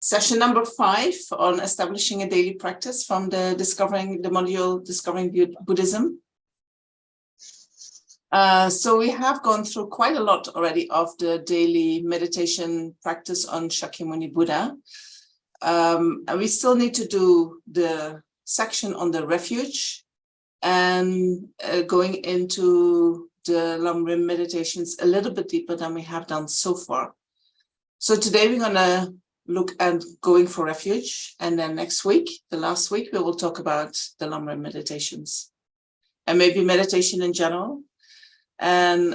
Session number 5 on establishing a daily practice from the module Discovering Buddhism. So we have gone through quite a lot already of the daily meditation practice on Shakyamuni Buddha. And we still need to do the section on the refuge and going into the Lhundrup meditations a little bit deeper than we have done so far. So today we're going to look at going for refuge, and then next week, the last week, we will talk about the Lhundrup meditations and maybe meditation in general. And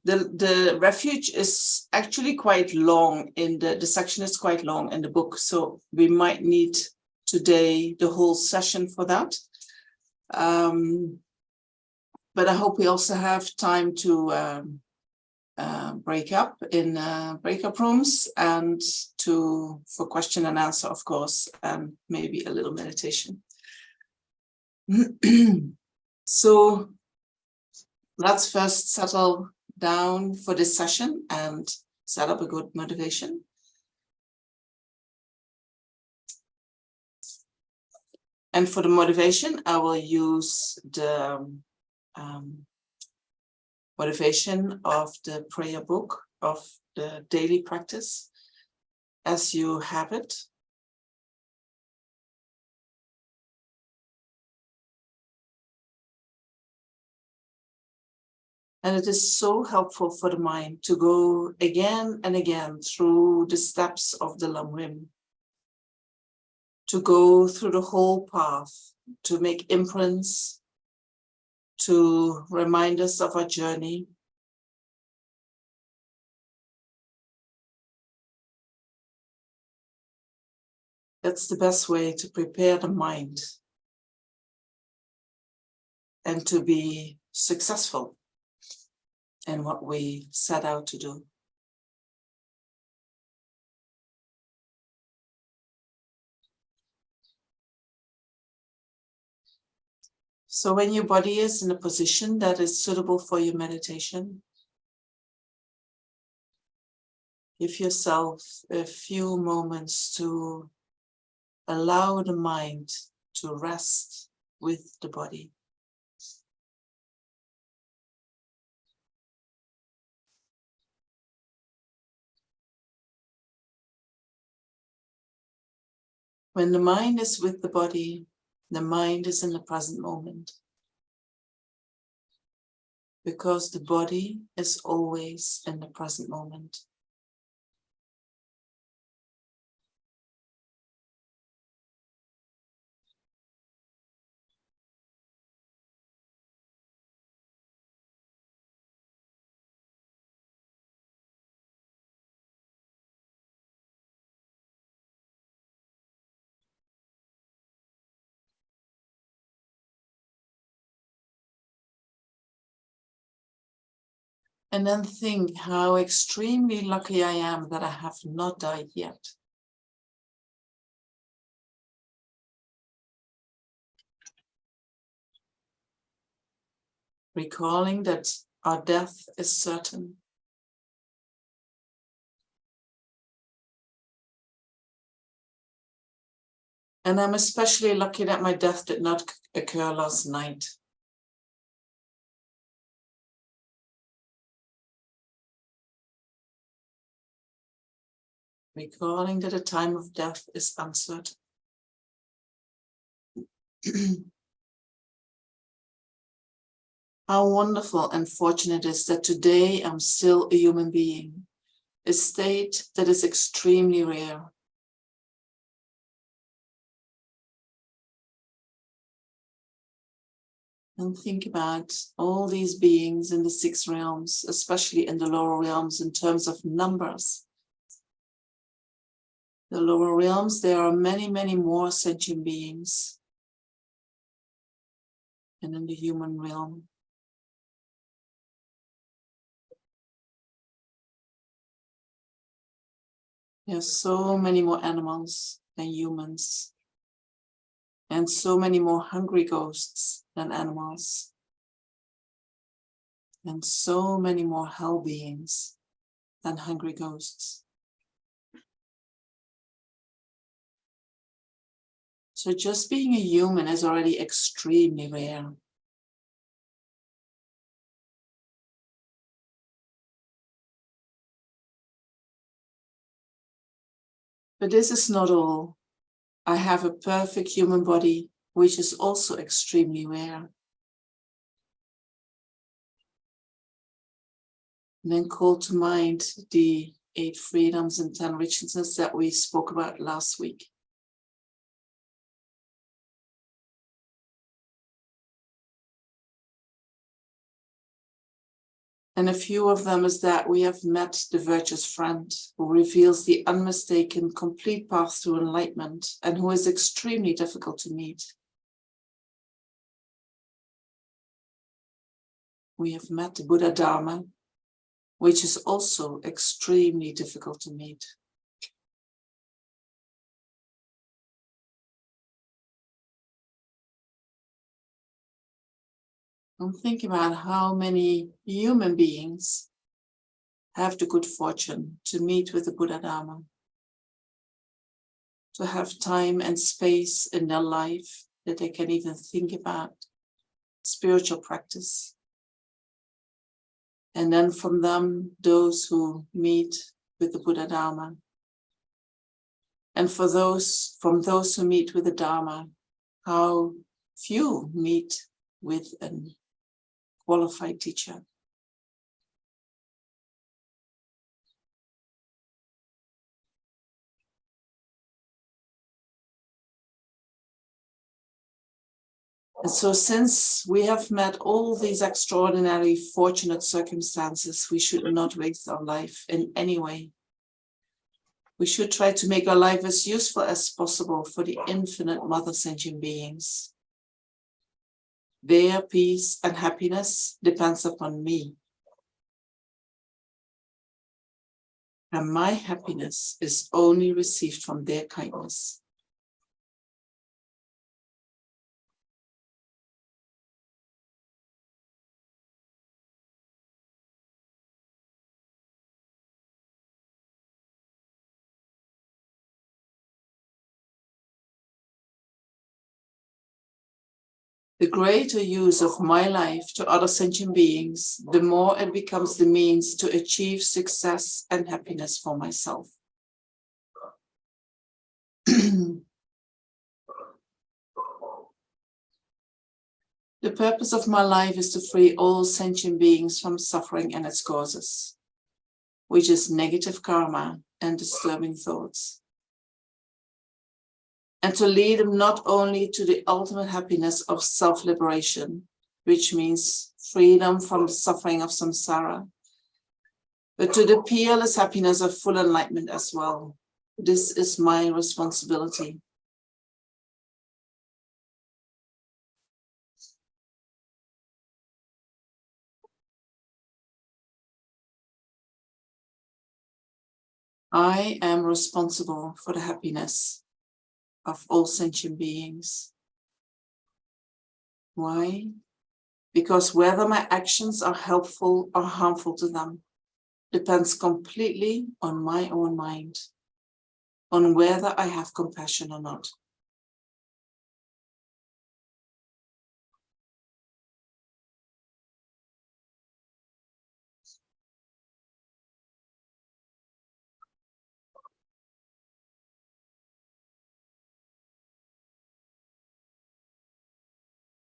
the refuge is actually quite long in the section is quite long in the book, so we might need today the whole session for that. But I hope we also have time to break up in breakup rooms and for question and answer, of course, and maybe a little meditation. So let's first settle down for this session and set up a good motivation. And for the motivation, I will use the motivation of the prayer book of the daily practice as you have it. And it is so helpful for the mind to go again and again through the steps of the Lhundrup, to go through the whole path, to make imprints, to remind us of our journey. That's the best way to prepare the mind and to be successful in what we set out to do. So when your body is in a position that is suitable for your meditation, give yourself a few moments to allow the mind to rest with the body. When the mind is with the body, the mind is in the present moment, because the body is always in the present moment. And then think how extremely lucky I am that I have not died yet. Recalling that our death is certain. And I'm especially lucky that my death did not occur last night. Recalling that the time of death is uncertain. How wonderful and fortunate it is that today I'm still a human being, a state that is extremely rare. And think about all these beings in the 6 realms, especially in the lower realms in terms of numbers. The lower realms, there are many, many more sentient beings than in the human realm. There are so many more animals than humans, and so many more hungry ghosts than animals, and so many more hell beings than hungry ghosts. So just being a human is already extremely rare. But this is not all. I have a perfect human body, which is also extremely rare. And then call to mind the 8 freedoms and 10 richnesses that we spoke about last week. And a few of them is that we have met the virtuous friend who reveals the unmistaken, complete path to enlightenment and who is extremely difficult to meet. We have met the Buddha Dharma, which is also extremely difficult to meet. I'm thinking about how many human beings have the good fortune to meet with the Buddha Dharma, to have time and space in their life that they can even think about spiritual practice. And then from them, those who meet with the Buddha Dharma. And from those who meet with the Dharma, how few meet with a qualified teacher. And so since we have met all these extraordinarily fortunate circumstances, we should not waste our life in any way. We should try to make our life as useful as possible for the infinite mother sentient beings. Their peace and happiness depends upon me. And my happiness is only received from their kindness. The greater use of my life to other sentient beings, the more it becomes the means to achieve success and happiness for myself. The purpose of my life is to free all sentient beings from suffering and its causes, which is negative karma and disturbing thoughts. And to lead them not only to the ultimate happiness of self-liberation, which means freedom from the suffering of samsara, but to the peerless happiness of full enlightenment as well. This is my responsibility. I am responsible for the happiness of all sentient beings. Why? Because whether my actions are helpful or harmful to them depends completely on my own mind, on whether I have compassion or not.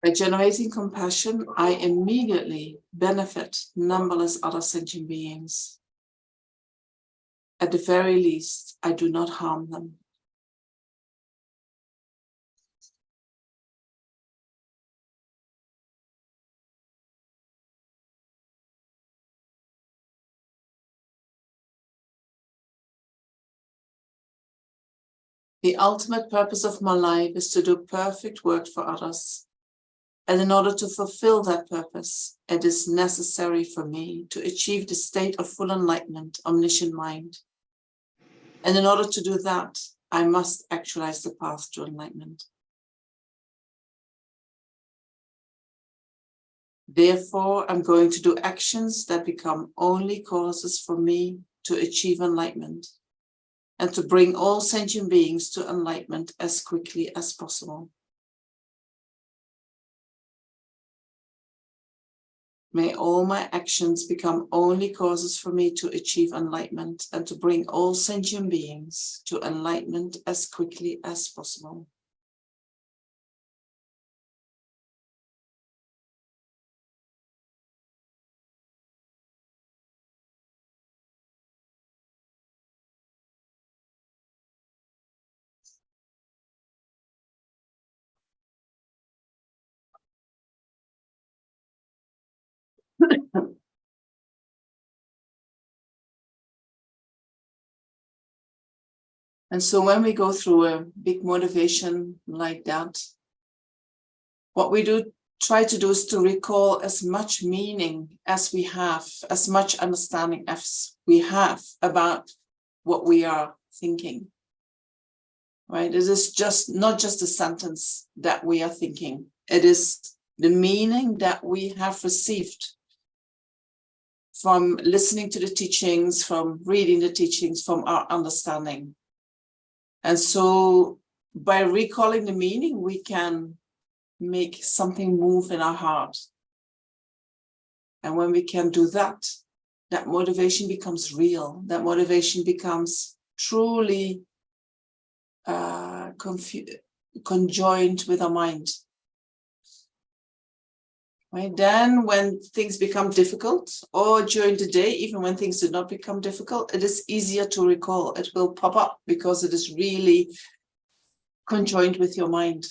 By generating compassion, I immediately benefit numberless other sentient beings. At the very least, I do not harm them. The ultimate purpose of my life is to do perfect work for others. And in order to fulfill that purpose, it is necessary for me to achieve the state of full enlightenment, omniscient mind. And in order to do that, I must actualize the path to enlightenment. Therefore, I'm going to do actions that become only causes for me to achieve enlightenment. and to bring all sentient beings to enlightenment as quickly as possible. May all my actions become only causes for me to achieve enlightenment and to bring all sentient beings to enlightenment as quickly as possible. And so when we go through a big motivation like that, what we try to do is to recall as much meaning as we have, as much understanding as we have about what we are thinking. Right? It is just not just a sentence that we are thinking. It is the meaning that we have received from listening to the teachings, from reading the teachings, from our understanding. And so by recalling the meaning, we can make something move in our heart. And when we can do that, that motivation becomes real. That motivation becomes truly conjoined with our mind. Right? Then when things become difficult, or during the day, even when things do not become difficult, it is easier to recall. It will pop up because it is really conjoined with your mind.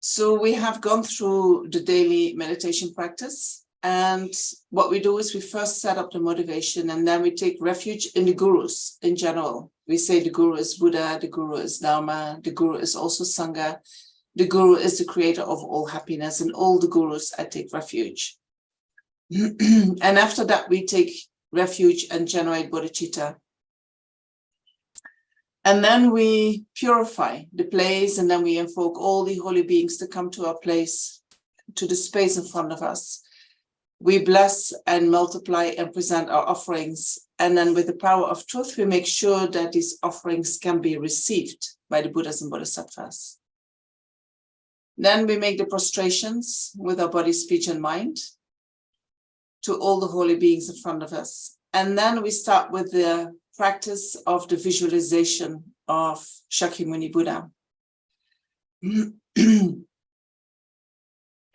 So we have gone through the daily meditation practice. And what we do is we first set up the motivation, and then we take refuge in the gurus in general. We say the guru is Buddha, the guru is Dharma, the guru is also Sangha. The guru is the creator of all happiness, and all the gurus I take refuge. And after that, we take refuge and generate bodhicitta. And then we purify the place, and then we invoke all the holy beings to come to our place, to the space in front of us. We bless and multiply and present our offerings. And then with the power of truth, we make sure that these offerings can be received by the Buddhas and Bodhisattvas. Then we make the prostrations with our body, speech, and mind to all the holy beings in front of us. And then we start with the practice of the visualization of Shakyamuni Buddha.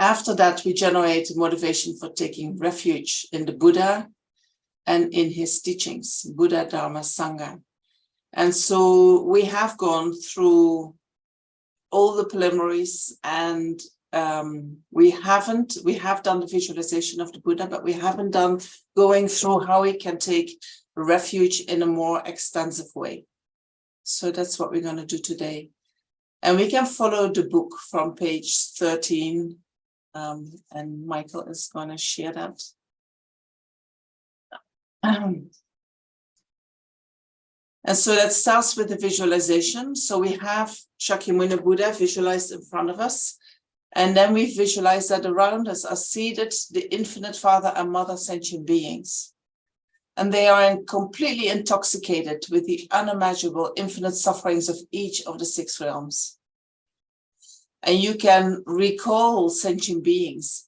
After that, we generate motivation for taking refuge in the Buddha and in his teachings, Buddha, Dharma, Sangha. And so we have gone through all the preliminaries, and we have done the visualization of the Buddha, but we haven't done going through how we can take refuge in a more extensive way. So that's what we're going to do today. And we can follow the book from page 13. And Michael is going to share that. And so that starts with the visualization. So we have Shakyamuni Buddha visualized in front of us. And then we visualize that around us are seated the infinite Father and Mother sentient beings. And they are completely intoxicated with the unimaginable infinite sufferings of each of the 6 realms. And you can recall sentient beings,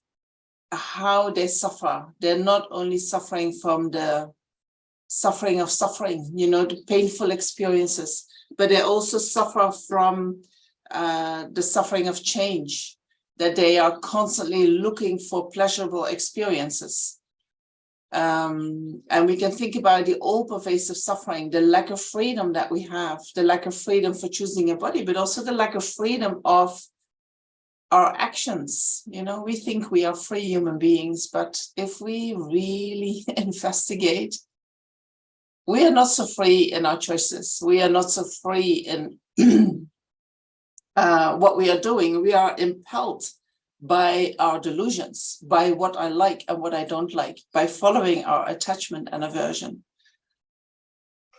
how they suffer. They're not only suffering from the suffering of suffering, the painful experiences, but they also suffer from the suffering of change, that they are constantly looking for pleasurable experiences. And we can think about the all-pervasive suffering, the lack of freedom that we have, the lack of freedom for choosing a body, but also the lack of freedom of our actions. We think we are free human beings, but if we really investigate, we are not so free in our choices. We are not so free in what we are doing. We are impelled by our delusions, by what I like and what I don't like, by following our attachment and aversion.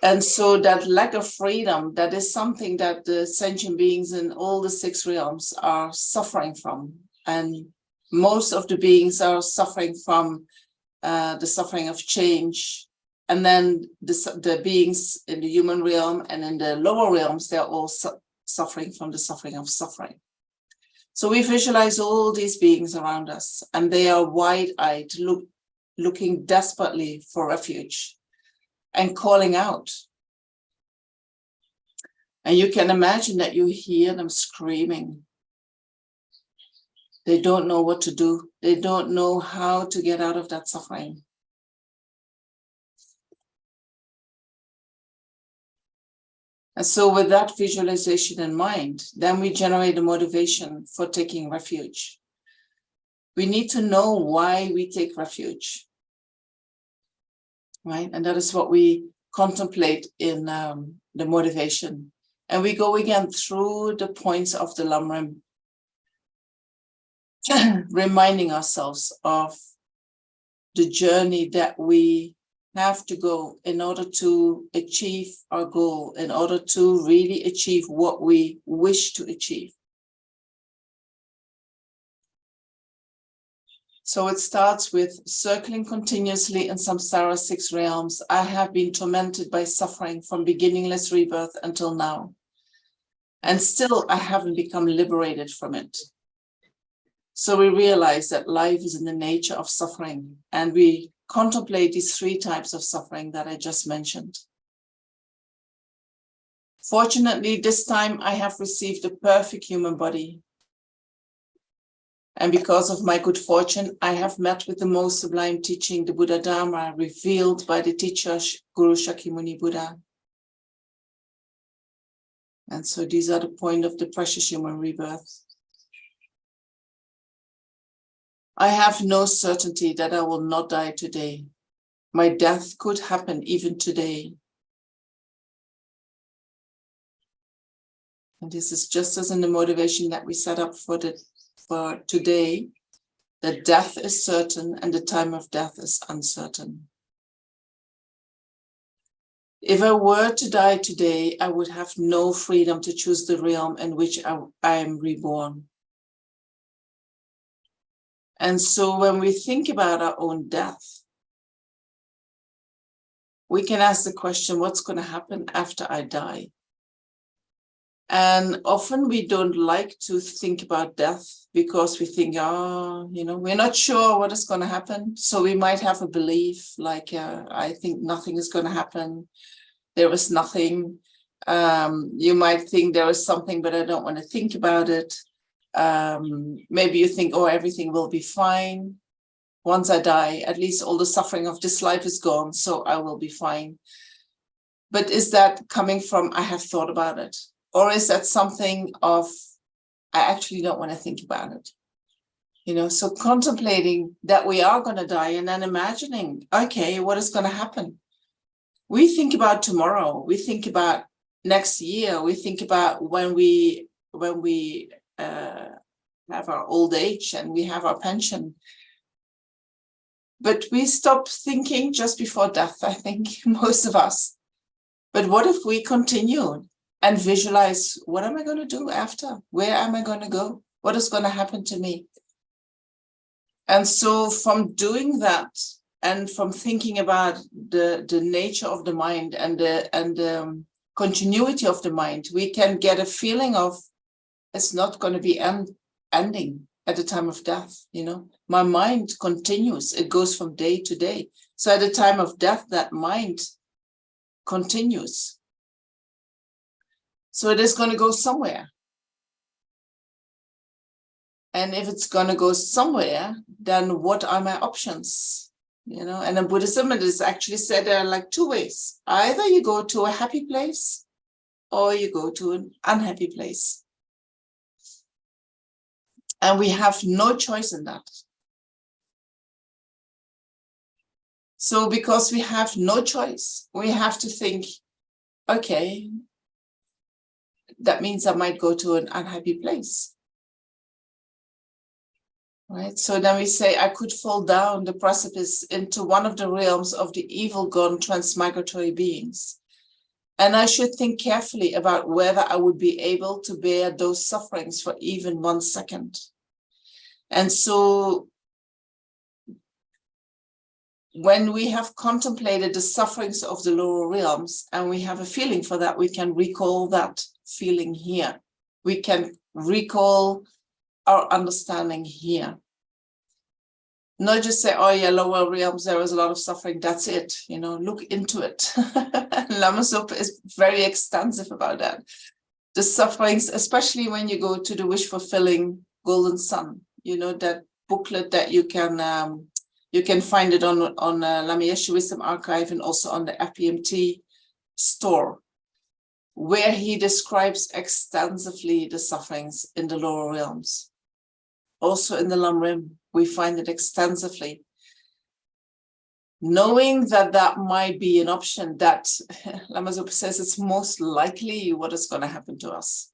And so that lack of freedom, that is something that the sentient beings in all the 6 realms are suffering from. And most of the beings are suffering from the suffering of change. And then the beings in the human realm and in the lower realms, they're all suffering from the suffering of suffering. So we visualize all these beings around us, and they are wide-eyed, looking desperately for refuge and calling out. And you can imagine that you hear them screaming. They don't know what to do. They don't know how to get out of that suffering. And so with that visualization in mind, then we generate a motivation for taking refuge. We need to know why we take refuge, right? And that is what we contemplate in the motivation. And we go again through the points of the Lhundrup, reminding ourselves of the journey that we have to go in order to achieve our goal, in order to really achieve what we wish to achieve. So it starts with circling continuously in samsara's 6 realms. I have been tormented by suffering from beginningless rebirth until now. And still I haven't become liberated from it. So we realize that life is in the nature of suffering, and we contemplate these 3 types of suffering that I just mentioned. Fortunately, this time I have received a perfect human body. And because of my good fortune, I have met with the most sublime teaching, the Buddha Dharma, revealed by the teacher, Guru Shakyamuni Buddha. And so these are the point of the precious human rebirth. I have no certainty that I will not die today. My death could happen even today. And this is just as in the motivation that we set up for today, that death is certain and the time of death is uncertain. If I were to die today, I would have no freedom to choose the realm in which I am reborn. And so when we think about our own death, we can ask the question, what's going to happen after I die? And often we don't like to think about death because we think, we're not sure what is going to happen. So we might have a belief like, I think nothing is going to happen. There is nothing. You might think there is something, but I don't want to think about it. Maybe you think, everything will be fine. Once I die, at least all the suffering of this life is gone, so I will be fine. But is that coming from, I have thought about it? Or is that something of, I actually don't want to think about it? So contemplating that we are going to die and then imagining, okay, what is going to happen? We think about tomorrow. We think about next year. We think about when we have our old age and we have our pension. But we stop thinking just before death, I think, most of us. But what if we continue and visualize, what am I going to do after? Where am I going to go? What is going to happen to me? And so from doing that and from thinking about the nature of the mind and the continuity of the mind, we can get a feeling of it's not going to be ending at the time of death. My mind continues. It goes from day to day. So at the time of death, that mind continues. So it is going to go somewhere. And if it's going to go somewhere, then what are my options? And in Buddhism, it is actually said there are like 2 ways. Either you go to a happy place or you go to an unhappy place. And we have no choice in that. So because we have no choice, we have to think, okay, that means I might go to an unhappy place. Right? So then we say, I could fall down the precipice into one of the realms of the evil gone transmigratory beings. And I should think carefully about whether I would be able to bear those sufferings for even 1 second. And so when we have contemplated the sufferings of the lower realms and we have a feeling for that, we can recall that feeling here. We can recall our understanding here. Not just say, oh yeah, lower realms, there is a lot of suffering, that's it. You know, look into it. Lama Zopa is very extensive about that. The sufferings, especially when you go to the wish-fulfilling Golden Sun, you know, that booklet that you can find it on Lama Yeshe Wisdom Archive and also on the FPMT store, where he describes extensively the sufferings in the lower realms. Also in the Lamrim, we find it extensively. Knowing that that might be an option, that Lama Zopa says it's most likely what is going to happen to us.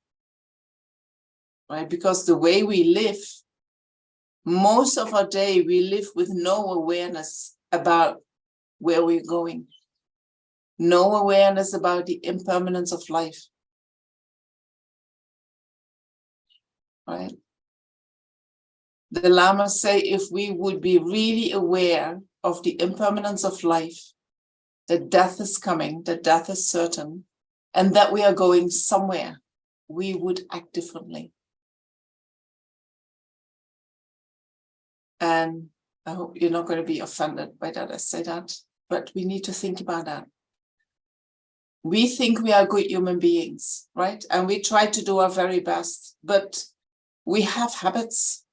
Right? Because the way we live, most of our day, we live with no awareness about where we're going. No awareness about the impermanence of life. Right? The Lamas say if we would be really aware of the impermanence of life, that death is coming, that death is certain, and that we are going somewhere, we would act differently. And I hope you're not going to be offended by that I say that, but we need to think about that. We think we are good human beings, right? And we try to do our very best, but we have habits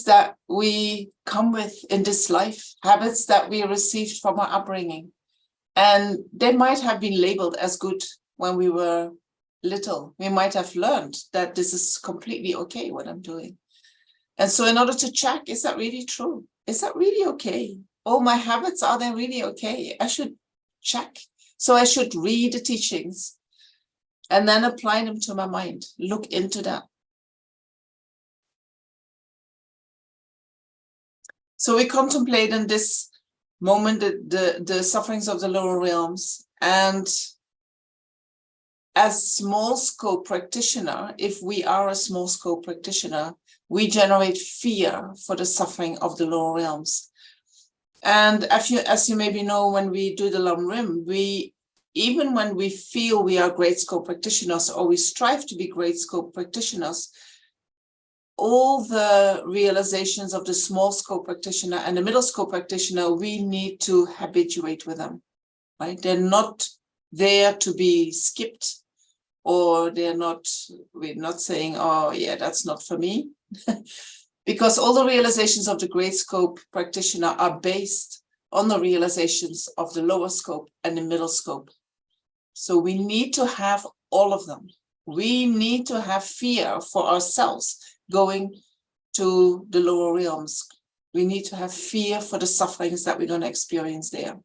that we come with in this life, habits that we received from our upbringing. And they might have been labeled as good when we were little. We might have learned that this is completely okay what I'm doing. And so in order to check, is that really true? Is that really okay? Oh, my habits, are they really okay? I should check. So I should read the teachings and then apply them to my mind. Look into that. So we contemplate in this moment the sufferings of the lower realms. And as small scope practitioner, if we are a small scope practitioner, we generate fear for the suffering of the lower realms. And as you maybe know, when we do the Lamrim, even when we feel we are great scope practitioners or we strive to be great scope practitioners, all the realizations of the small scope practitioner and the middle scope practitioner, we need to habituate with them, right? They're not there to be skipped, or we're not saying, oh yeah, that's not for me. Because all the realizations of the great scope practitioner are based on the realizations of the lower scope and the middle scope. So we need to have all of them. We need to have fear for ourselves going to the lower realms. We need to have fear for the sufferings that we're going to experience there.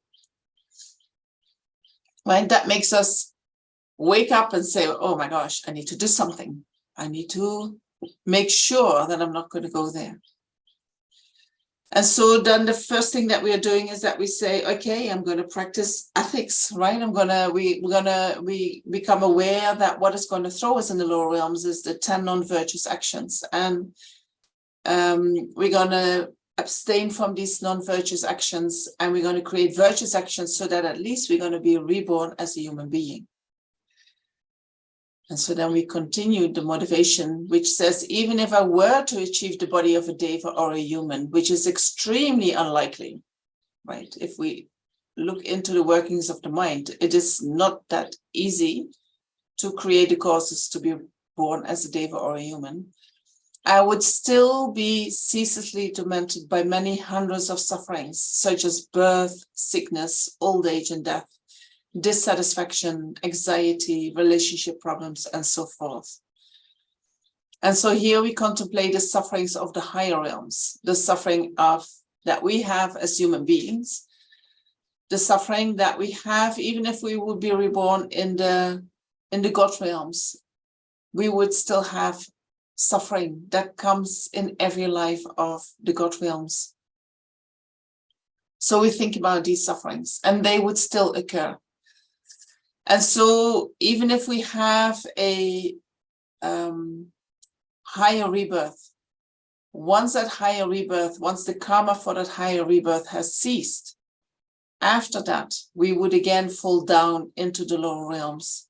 Right? That makes us wake up and say, oh my gosh, I need to do something. I need to make sure that I'm not going to go there. And so then the first thing that we are doing is that we say, okay, I'm going to practice ethics, right? We become aware that what is going to throw us in the lower realms is the 10 non-virtuous actions. And we're going to abstain from these non-virtuous actions, and we're going to create virtuous actions so that at least we're going to be reborn as a human being. And so then we continue the motivation, which says, even if I were to achieve the body of a deva or a human, which is extremely unlikely, right? If we look into the workings of the mind, it is not that easy to create the causes to be born as a deva or a human. I would still be ceaselessly tormented by many hundreds of sufferings, such as birth, sickness, old age, and death, dissatisfaction, anxiety, relationship problems, and so forth. And so here we contemplate the sufferings of the higher realms, the suffering that we have as human beings, the suffering that we have even if we would be reborn in the God realms. We would still have suffering that comes in every life of the God realms. So we think about these sufferings, and they would still occur. And so even if we have a higher rebirth, once that higher rebirth, once the karma for that higher rebirth has ceased, after that, we would again fall down into the lower realms.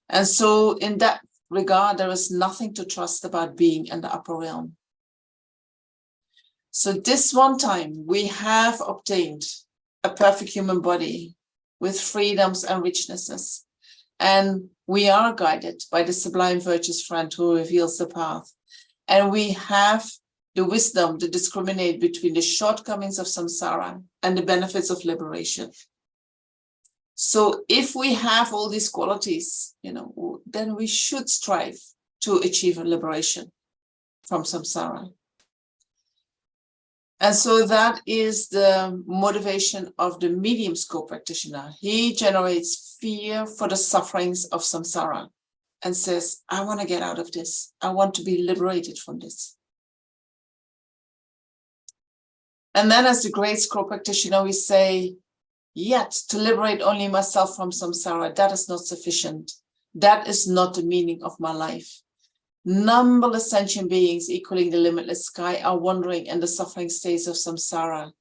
And so in that regard, there is nothing to trust about being in the upper realm. So this one time, we have obtained a perfect human body with freedoms and richnesses. And we are guided by the sublime virtuous friend who reveals the path. And we have the wisdom to discriminate between the shortcomings of samsara and the benefits of liberation. So if we have all these qualities, then we should strive to achieve a liberation from samsara. And so that is the motivation of the medium scope practitioner. He generates fear for the sufferings of samsara and says, I want to get out of this. I want to be liberated from this. And then as the great scope practitioner, we say, yet to liberate only myself from samsara, that is not sufficient. That is not the meaning of my life. Numberless sentient beings equaling the limitless sky are wandering in the suffering states of samsara.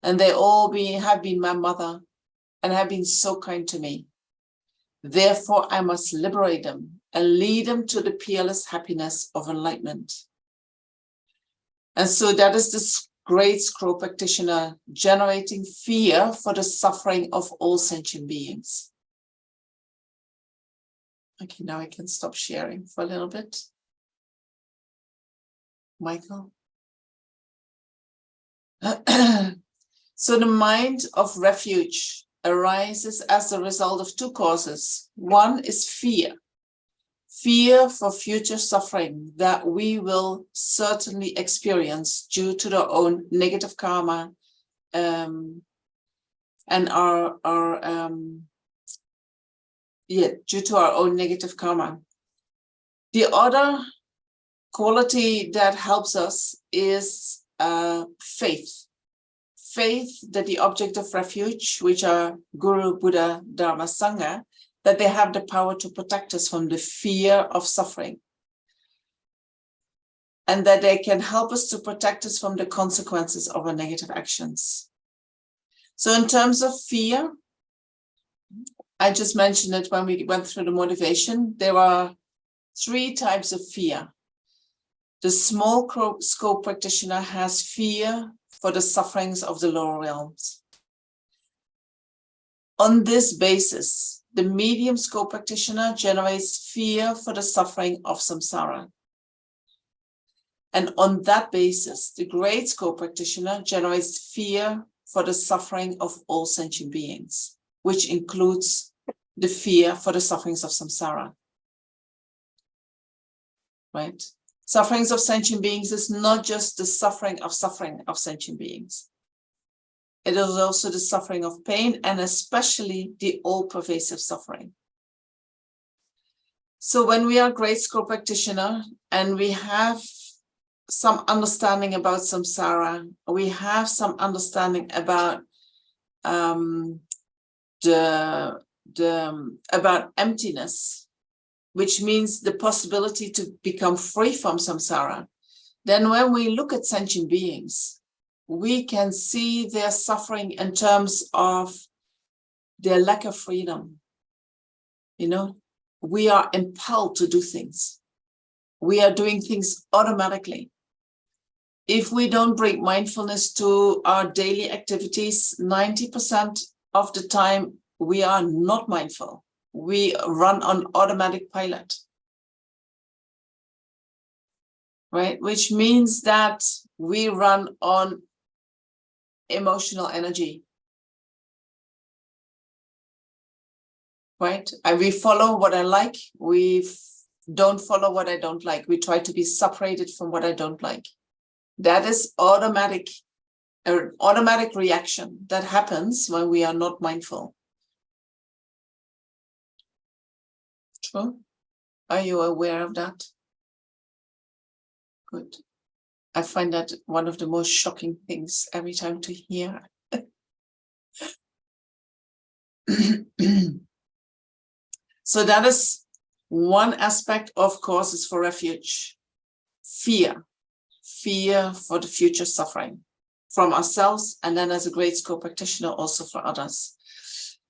And they all have been my mother and have been so kind to me. Therefore, I must liberate them and lead them to the peerless happiness of enlightenment. And so that is this great scroll practitioner generating fear for the suffering of all sentient beings. Okay, now I can stop sharing for a little bit. Michael. So the mind of refuge arises as a result of two causes. One is fear. Fear for future suffering that we will certainly experience due to their own negative karma and due to our own negative karma. The other quality that helps us is faith. Faith that the object of refuge, which are Guru, Buddha, Dharma, Sangha, that they have the power to protect us from the fear of suffering. And that they can help us to protect us from the consequences of our negative actions. So in terms of fear, I just mentioned it when we went through the motivation. There are 3 types of fear. The small scope practitioner has fear for the sufferings of the lower realms. On this basis, the medium scope practitioner generates fear for the suffering of samsara. And on that basis, the great scope practitioner generates fear for the suffering of all sentient beings, which includes the fear for the sufferings of samsara. Right? Sufferings of sentient beings is not just the suffering of sentient beings. It is also the suffering of pain and especially the all-pervasive suffering. So when we are great scope practitioner and we have some understanding about samsara, we have some understanding about about emptiness, which means the possibility to become free from samsara, then when we look at sentient beings, we can see their suffering in terms of their lack of freedom. We are impelled to do things. We are doing things automatically. If we don't bring mindfulness to our daily activities, 90% of the time we are not mindful. We run on automatic pilot, right? Which means that we run on emotional energy, right? And we follow what I like. We don't follow what I don't like. We try to be separated from what I don't like. That is an automatic reaction that happens when we are not mindful. True? Are you aware of that? Good. I find that one of the most shocking things every time to hear. So that is one aspect of causes for refuge. Fear. fear for the future suffering from ourselves, and then as a great scope practitioner also for others.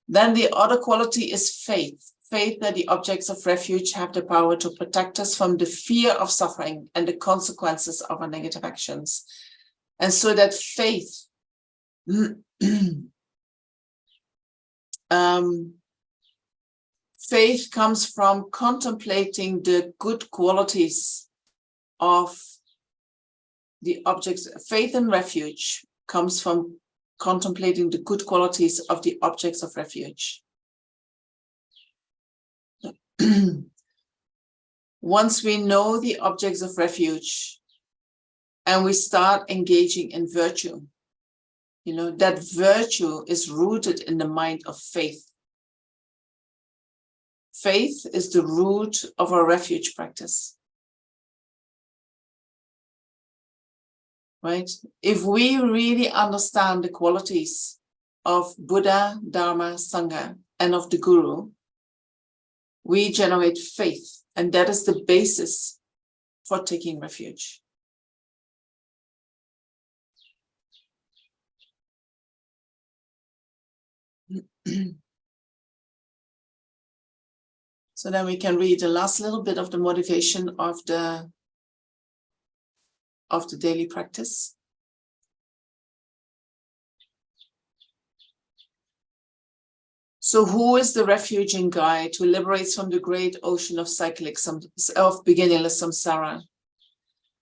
Then the other quality is faith. Faith that the objects of refuge have the power to protect us from the fear of suffering and the consequences of our negative actions. And so that faith faith comes from contemplating the good qualities of the objects. Faith and refuge comes from contemplating the good qualities of the objects of refuge. Once we know the objects of refuge and we start engaging in virtue, you know, that virtue is rooted in the mind of faith. Faith is the root of our refuge practice. Right? If we really understand the qualities of Buddha, Dharma, Sangha, and of the Guru, we generate faith, and that is the basis for taking refuge. So then we can read the last little bit of the motivation of the daily practice. So who is the refuge and guide who liberates from the great ocean of beginningless samsara?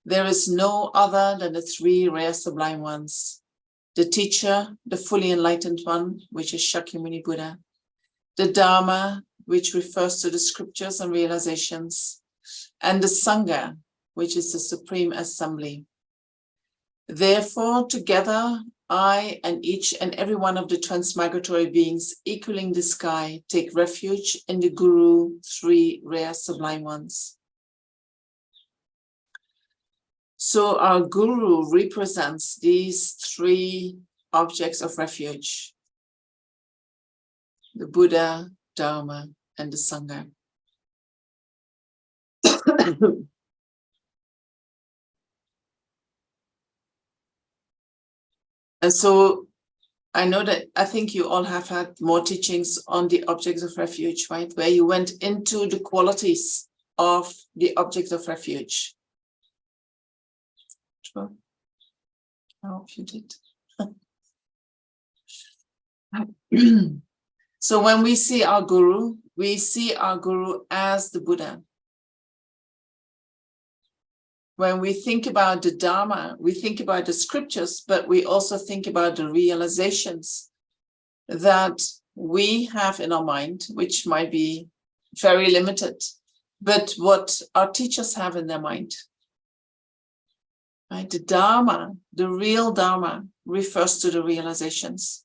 There is no other than the three rare sublime ones. The teacher, the fully enlightened one, which is Shakyamuni Buddha. The Dharma, which refers to the scriptures and realizations. And the Sangha, which is the supreme assembly. Therefore, together, I and each and every one of the transmigratory beings equaling the sky take refuge in the Guru, three rare sublime ones. So our Guru represents these three objects of refuge: the Buddha, Dharma, and the Sangha. And so I think you all have had more teachings on the objects of refuge, right? Where you went into the qualities of the object of refuge. Sure. I hope you did. So when we see our Guru as the Buddha. When we think about the Dharma, we think about the scriptures, but we also think about the realizations that we have in our mind, which might be very limited, but what our teachers have in their mind. Right? The Dharma, the real Dharma, refers to the realizations.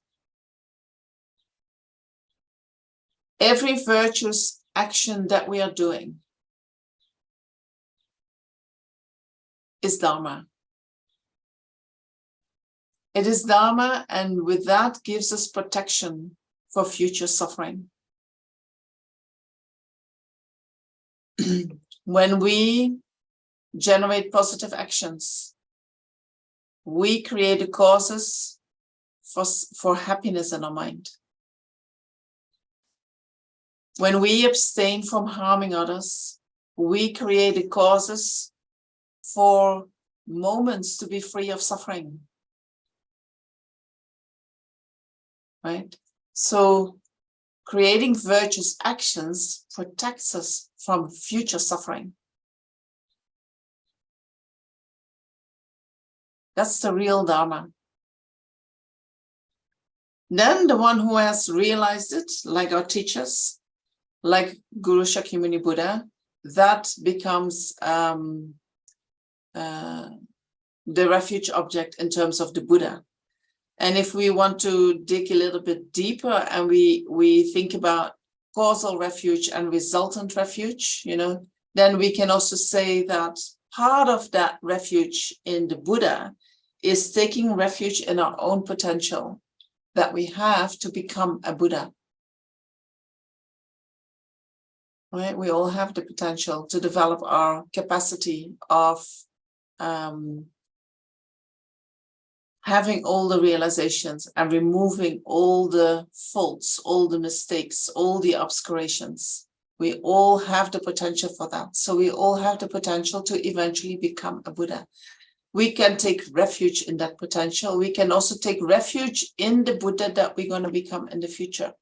Every virtuous action that we are doing is Dharma. It is Dharma, and with that gives us protection for future suffering. When we generate positive actions, we create the causes for happiness in our mind. When we abstain from harming others, we create the causes for moments to be free of suffering. Right? So creating virtuous actions protects us from future suffering. That's the real Dharma. Then the one who has realized it, like our teachers, like Guru Shakyamuni Buddha, that becomes the refuge object in terms of the Buddha. And if we want to dig a little bit deeper and we think about causal refuge and resultant refuge, then we can also say that part of that refuge in the Buddha is taking refuge in our own potential that we have to become a Buddha. Right? We all have the potential to develop our capacity of having all the realizations and removing all the faults, all the mistakes, all the obscurations. We all have the potential for that. So we all have the potential to eventually become a Buddha. We can take refuge in that potential. We can also take refuge in the Buddha that we're going to become in the future.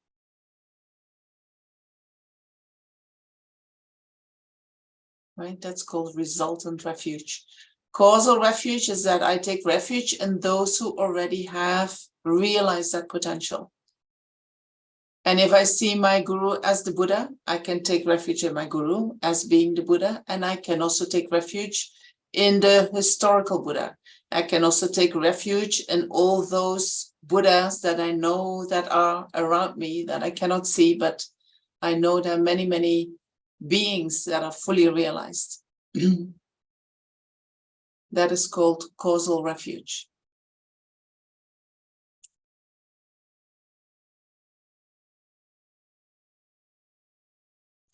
Right? That's called resultant refuge. Causal refuge is that I take refuge in those who already have realized that potential. And if I see my guru as the Buddha, I can take refuge in my guru as being the Buddha. And I can also take refuge in the historical Buddha. I can also take refuge in all those Buddhas that I know that are around me that I cannot see, but I know there are many, many beings that are fully realized. That is called causal refuge.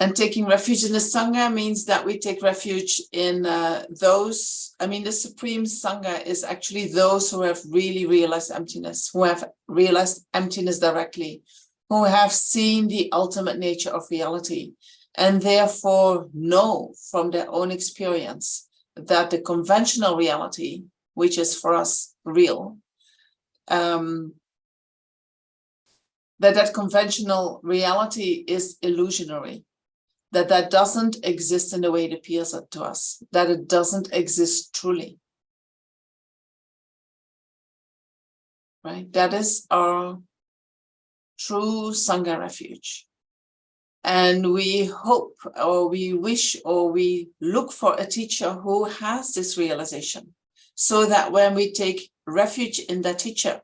And taking refuge in the Sangha means that we take refuge in the Supreme Sangha is actually those who have really realized emptiness, who have realized emptiness directly, who have seen the ultimate nature of reality, and therefore know from their own experience that the conventional reality, which is for us real, that conventional reality is illusionary. That doesn't exist in the way it appears to us, that it doesn't exist truly. Right? That is our true Sangha refuge. And we hope, or we wish, or we look for a teacher who has this realization, so that when we take refuge in that teacher,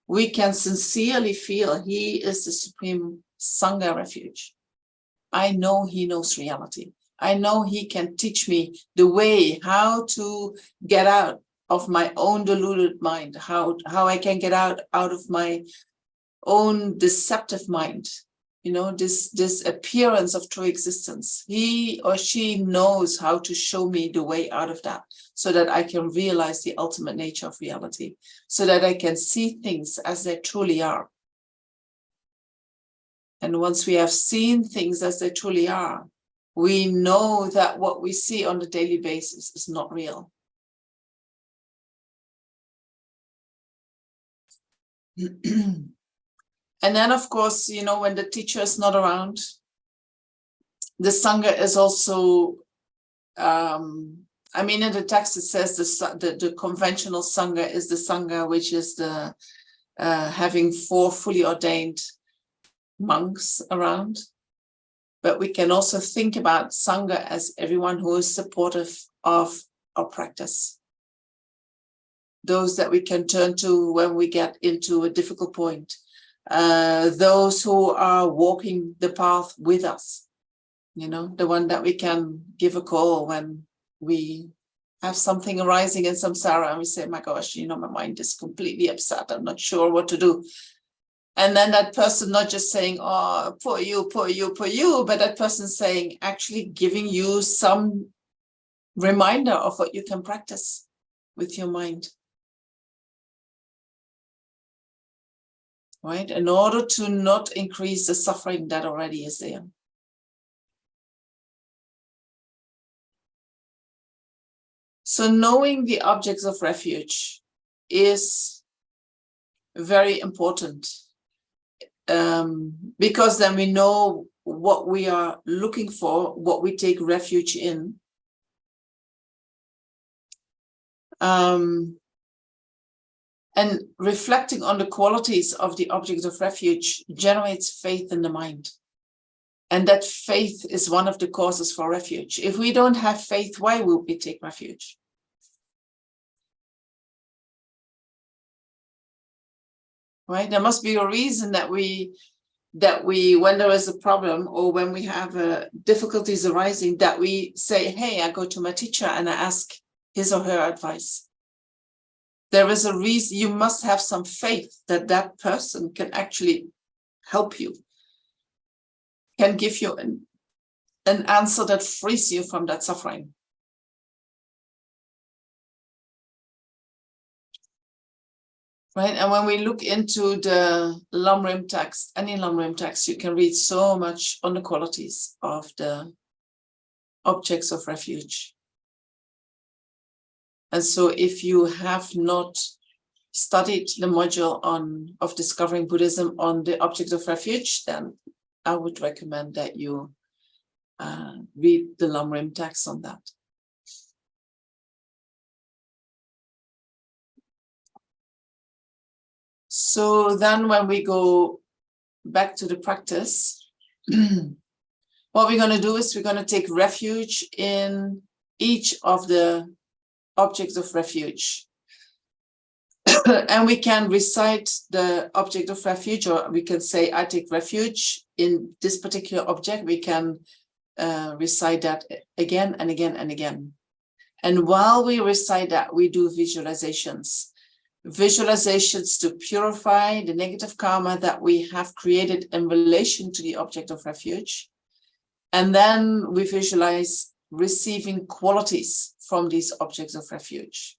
we can sincerely feel he is the Supreme Sangha refuge. I know he knows reality. I know he can teach me the way how to get out of my own deluded mind, how I can get out of my own deceptive mind, this appearance of true existence. He or she knows how to show me the way out of that, so that I can realize the ultimate nature of reality, so that I can see things as they truly are. And once we have seen things as they truly are, we know that what we see on a daily basis is not real. And then, of course, when the teacher is not around, the Sangha is also, in the text it says the conventional Sangha is the Sangha, which is the having 4 fully ordained monks around. But we can also think about Sangha as everyone who is supportive of our practice. Those that we can turn to when we get into a difficult point. Those who are walking the path with us. The one that we can give a call when we have something arising in samsara and we say, my gosh, my mind is completely upset. I'm not sure what to do. And then that person not just saying, oh, poor you, but that person saying, actually giving you some reminder of what you can practice with your mind. Right? In order to not increase the suffering that already is there. So knowing the objects of refuge is very important. Because then we know what we are looking for, what we take refuge in. And reflecting on the qualities of the object of refuge generates faith in the mind. And that faith is one of the causes for refuge. If we don't have faith, why would we take refuge? Right? There must be a reason that we, when there is a problem or when we have difficulties arising, that we say, hey, I go to my teacher and I ask his or her advice. There is a reason. You must have some faith that that person can actually help you, can give you an answer that frees you from that suffering. right? And when we look into the Lhundrup text, any Lhundrup text, you can read so much on the qualities of the objects of refuge. And so if you have not studied the module of discovering Buddhism on the object of refuge, then I would recommend that you read the Lhundrup text on that. So then when we go back to the practice, what we're going to do is we're going to take refuge in each of the objects of refuge. And we can recite the object of refuge, or we can say, I take refuge in this particular object. We can recite that again and again and again. And while we recite that, we do visualizations. Visualizations to purify the negative karma that we have created in relation to the object of refuge. And then we visualize receiving qualities from these objects of refuge.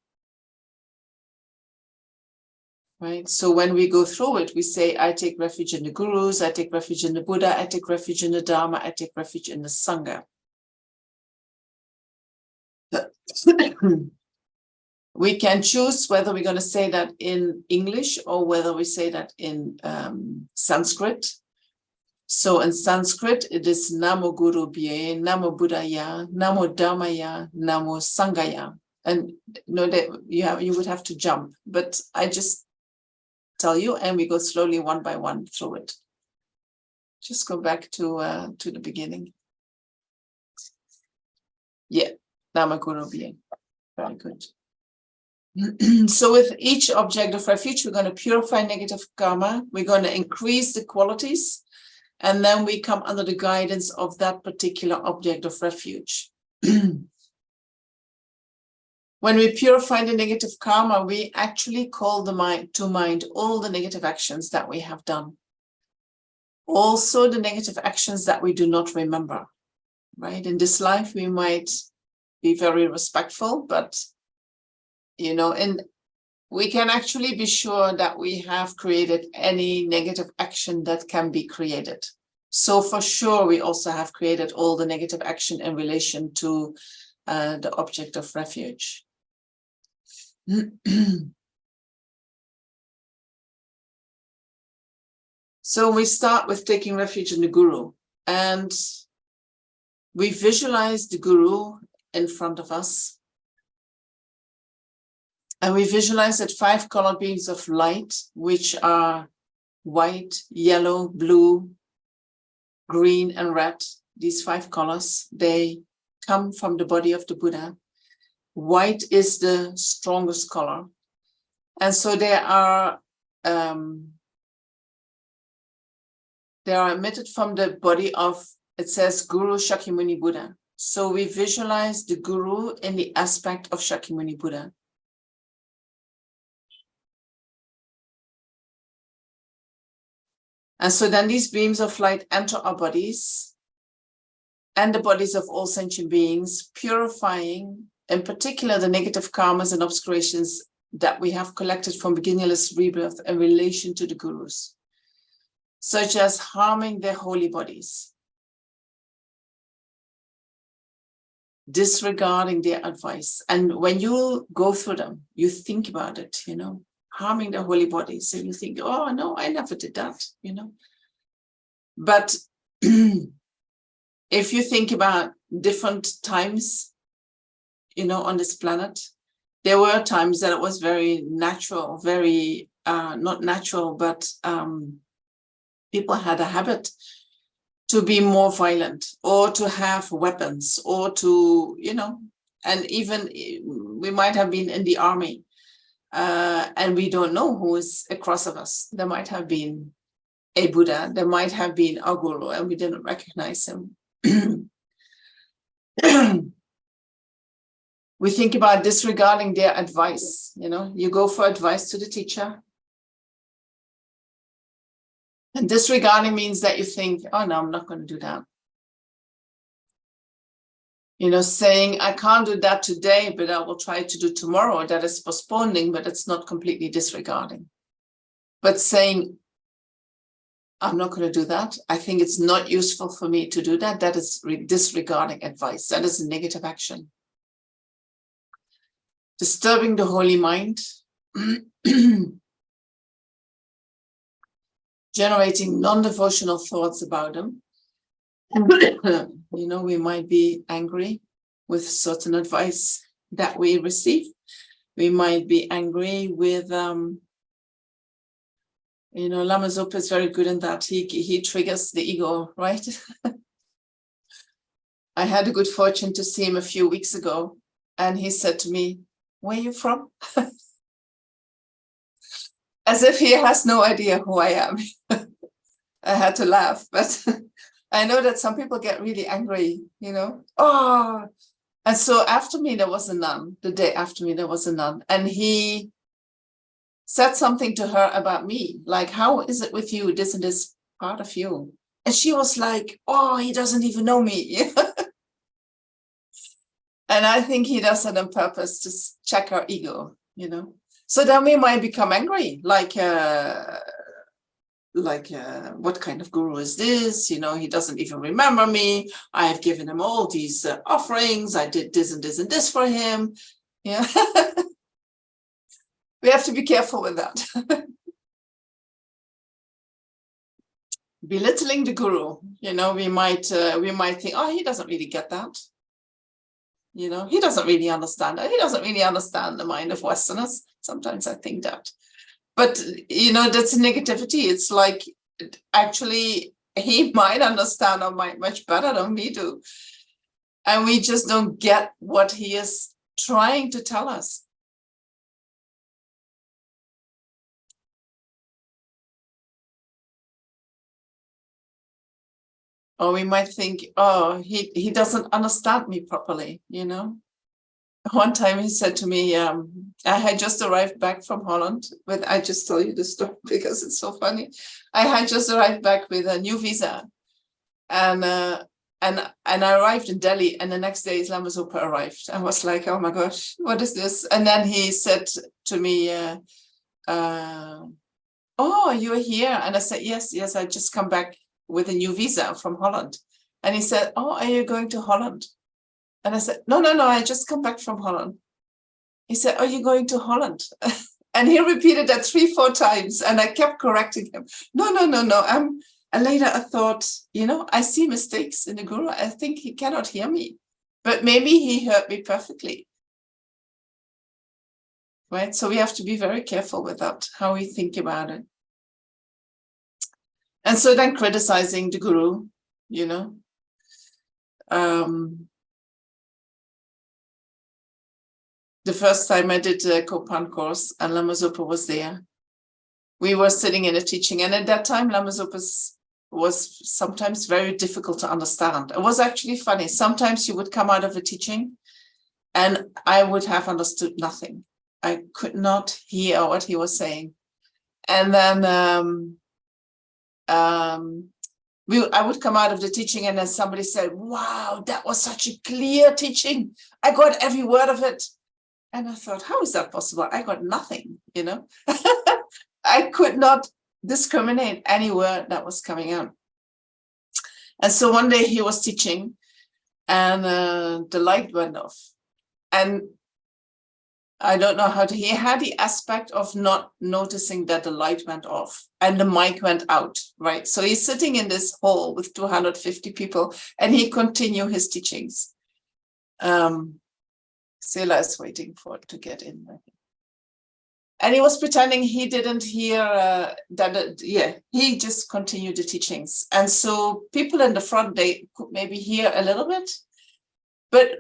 Right? So when we go through it, we say, I take refuge in the gurus, I take refuge in the Buddha, I take refuge in the Dharma, I take refuge in the Sangha. We can choose whether we're going to say that in English or whether we say that in Sanskrit. So in Sanskrit, it is Namo Guru Bhye, Namo Buddhaya, Namo Dhammaya, Namo Sanghaya. And you would have to jump, but I just tell you, and we go slowly one by one through it. Just go back to the beginning. Yeah, Namo Guru Bhye. Very good. So with each object of refuge, we're going to purify negative karma. We're going to increase the qualities. And then we come under the guidance of that particular object of refuge. When we purify the negative karma, we actually call the mind to mind all the negative actions that we have done. Also the negative actions that we do not remember, right? In this life, we might be very respectful, but, and we can actually be sure that we have created any negative action that can be created. So for sure, we also have created all the negative action in relation to the object of refuge. So we start with taking refuge in the Guru, and we visualize the Guru in front of us. And we visualize that 5 colored beams of light, which are white, yellow, blue, green, and red. These 5 colors, they come from the body of the Buddha. White is the strongest color. And so they are emitted from the body of, it says, Guru Shakyamuni Buddha. So we visualize the Guru in the aspect of Shakyamuni Buddha. And so then these beams of light enter our bodies and the bodies of all sentient beings, purifying, in particular, the negative karmas and obscurations that we have collected from beginningless rebirth in relation to the gurus, such as harming their holy bodies, disregarding their advice. And when you go through them, you think about it, harming their holy bodies. And you think, oh, no, I never did that, But if you think about different times, on this planet, there were times that it was very natural, very, not natural, but people had a habit to be more violent or to have weapons or to, and even we might have been in the army and we don't know who is across of us. There might have been a Buddha, there might have been a guru, and we didn't recognize him. We think about disregarding their advice. You go for advice to the teacher. And disregarding means that you think, oh, no, I'm not going to do that. Saying, I can't do that today, but I will try to do tomorrow. That is postponing, but it's not completely disregarding. But saying, I'm not going to do that. I think it's not useful for me to do that. That is disregarding advice. That is a negative action. Disturbing the holy mind. Generating non-devotional thoughts about them. We might be angry with certain advice that we receive. We might be angry with, Lama Zopa is very good in that. He triggers the ego, right? I had a good fortune to see him a few weeks ago, and he said to me, "Where are you from?" As if he has no idea who I am. I had to laugh, but I know that some people get really angry, Oh, and so after me, there was a nun. The day after me, there was a nun, and he said something to her about me, like, how is it with you? Isn't this part of you? And she was like, oh, he doesn't even know me. And I think he does it on purpose to check our ego, So then we might become angry, like what kind of guru is this? He doesn't even remember me. I have given him all these offerings. I did this and this and this for him. Yeah. We have to be careful with that. Belittling the guru, we might think, oh, he doesn't really get that. He doesn't really understand it. He doesn't really understand the mind of Westerners. Sometimes I think that. But, that's negativity. It's like, actually, he might understand or might much better than we do. And we just don't get what he is trying to tell us. Or we might think, oh, he doesn't understand me properly, One time he said to me, I had just arrived back from Holland I just tell you the story because it's so funny. I had just arrived back with a new visa. And I arrived in Delhi, and the next day Lama Zopa arrived. I was like, oh my gosh, what is this? And then he said to me, oh, you're here. And I said, yes, I just come back with a new visa from Holland. And he said, oh, are you going to Holland? And I said, no, I just come back from Holland. He said, are you going to Holland? And he repeated that 3-4 times. And I kept correcting him. No. And later I thought, I see mistakes in the guru. I think he cannot hear me. But maybe he heard me perfectly. Right? So we have to be very careful with that, how we think about it. And so then criticizing the guru, the first time I did the Kopan course and Lama Zopa was there, we were sitting in a teaching. And at that time, Lama Zopa was sometimes very difficult to understand. It was actually funny. Sometimes you would come out of a teaching and I would have understood nothing. I could not hear what he was saying. And then I would come out of the teaching and then somebody said, wow, that was such a clear teaching. I got every word of it. And I thought, how is that possible? I got nothing, I could not discriminate any word that was coming out. And so one day he was teaching and the light went off. And I don't know he had the aspect of not noticing that the light went off and the mic went out, right? So he's sitting in this hall with 250 people and he continued his teachings. Sela is waiting for it to get in. And he was pretending he didn't hear he just continued the teachings. And so people in the front, they could maybe hear a little bit, but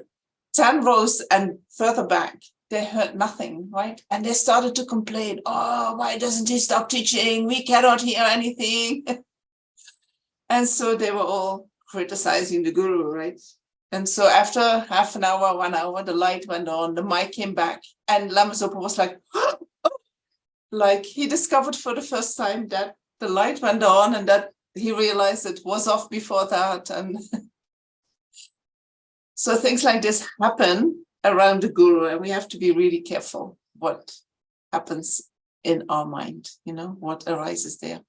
10 rows and further back, they heard nothing, right? And they started to complain, oh, why doesn't he stop teaching? We cannot hear anything. And so they were all criticizing the guru, right? And so after half an hour, 1 hour, the light went on, the mic came back, and Lama Zopa was like, like he discovered for the first time that the light went on and that he realized it was off before that. And so things like this happen around the guru, and we have to be really careful what happens in our mind, what arises there.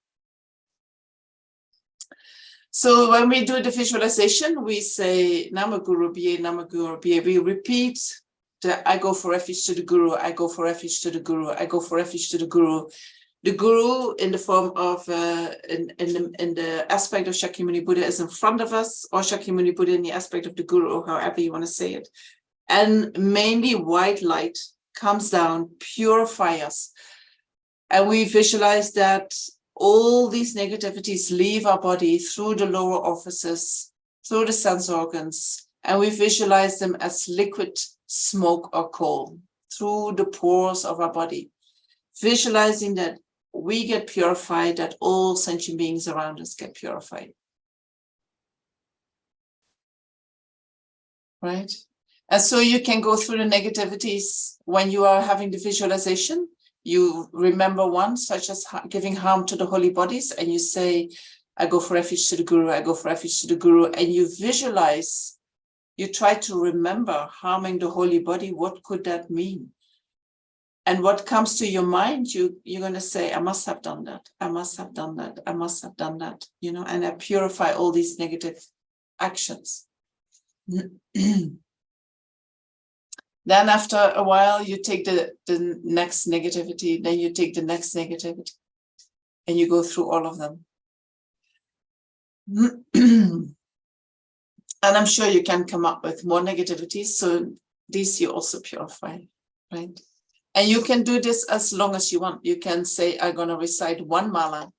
So when we do the visualization, we say Namaguru Bhye, Namaguru Bhye. We repeat the I go for refuge to the Guru, I go for refuge to the Guru, I go for refuge to the Guru. The Guru in the form of, in the aspect of Shakyamuni Buddha is in front of us, or Shakyamuni Buddha in the aspect of the Guru, or however you want to say it. And mainly white light comes down, purify us. And we visualize that all these negativities leave our body through the lower orifices, through the sense organs, and we visualize them as liquid smoke or coal through the pores of our body, visualizing that we get purified, that all sentient beings around us get purified. Right? And so you can go through the negativities when you are having the visualization. You remember one, such as giving harm to the holy bodies, and you say, I go for refuge to the Guru, I go for refuge to the Guru, and you visualize, you try to remember harming the holy body. What could that mean? And what comes to your mind, you're going to say, I must have done that, I must have done that, I must have done that, and I purify all these negative actions. Then after a while, you take the next negativity, then you take the next negativity, and you go through all of them. And I'm sure you can come up with more negativities, so these you also purify, right? And you can do this as long as you want. You can say, I'm going to recite one mala.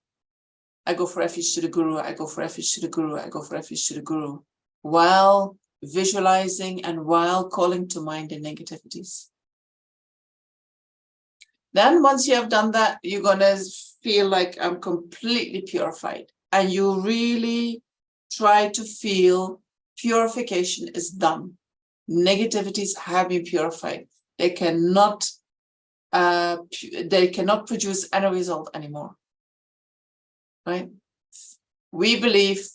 I go for refuge to the Guru, I go for refuge to the Guru, I go for refuge to the Guru, while visualizing and while calling to mind the negativities. Then once you have done that, you're going to feel like I'm completely purified. And you really try to feel purification is done. Negativities have been purified. They cannot produce any result anymore. Right? We believe,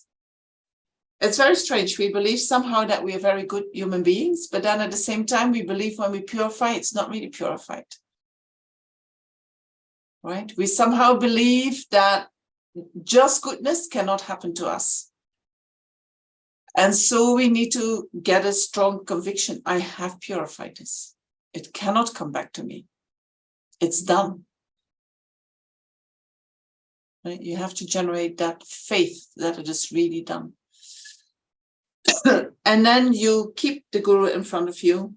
it's very strange. We believe somehow that we are very good human beings, but then at the same time, we believe when we purify, it's not really purified. Right? We somehow believe that just goodness cannot happen to us. And so we need to get a strong conviction. I have purified this. It cannot come back to me. It's done. Right? You have to generate that faith that it is really done. And then you keep the Guru in front of you.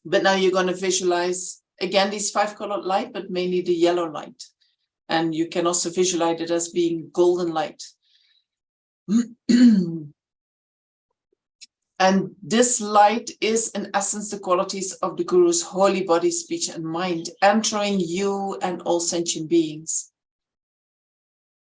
But now you're going to visualize, again, these 5-colored light, but mainly the yellow light. And you can also visualize it as being golden light. And this light is, in essence, the qualities of the Guru's holy body, speech, and mind, entering you and all sentient beings.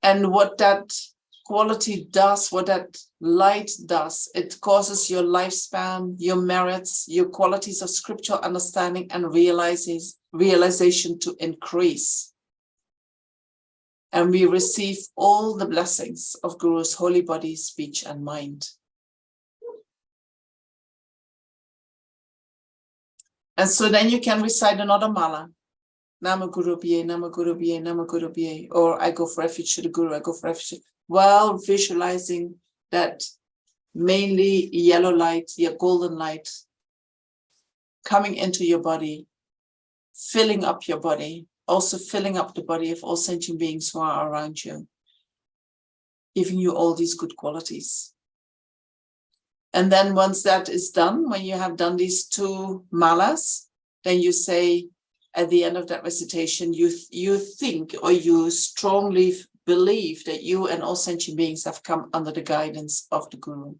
And what that quality does, what that light does, it causes your lifespan, your merits, your qualities of scriptural understanding and realization to increase. And we receive all the blessings of Guru's holy body, speech, and mind. And so then you can recite another mala. Namaguru Bhye, Namaguru Bhye, Namaguru Bhye, or I go for refuge to the Guru, I go for refuge, while visualizing that mainly yellow light, your golden light, coming into your body, filling up your body, also filling up the body of all sentient beings who are around you, giving you all these good qualities. And then once that is done, when you have done these 2 malas, then you say, at the end of that recitation, you think, or you strongly believe that you and all sentient beings have come under the guidance of the Guru.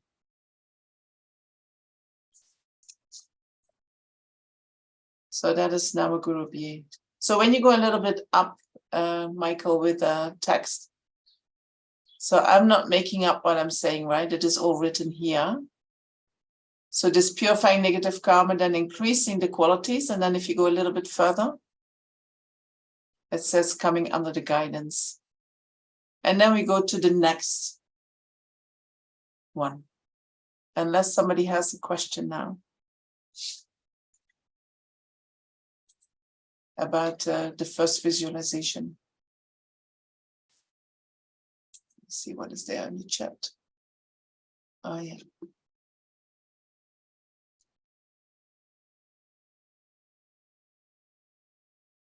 So that is Namaguru Bhye. So when you go a little bit up, Michael, with the text, so I'm not making up what I'm saying, right? It is all written here. So this purifying negative karma, then increasing the qualities. And then if you go a little bit further, it says coming under the guidance. And then we go to the next one. Unless somebody has a question now. about the first visualization. Let's see what is there in the chat. Oh, yeah.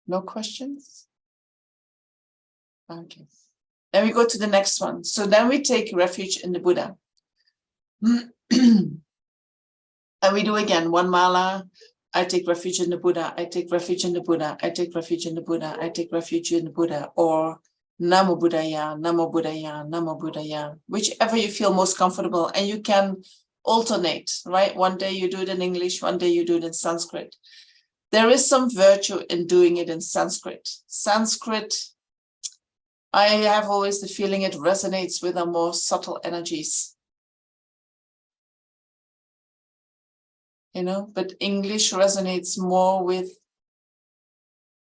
No questions? Okay. Then we go to the next one. So then we take refuge in the Buddha. And we do again one mala. I take refuge in the Buddha. I take refuge in the Buddha. I take refuge in the Buddha. I take refuge in the Buddha. Or Namo Buddhaya, Namo Buddhaya, Namo Buddhaya, whichever you feel most comfortable. And you can alternate, right? One day you do it in English, one day you do it in Sanskrit. There is some virtue in doing it in Sanskrit. Sanskrit, I have always the feeling it resonates with our more subtle energies. You know, but English resonates more with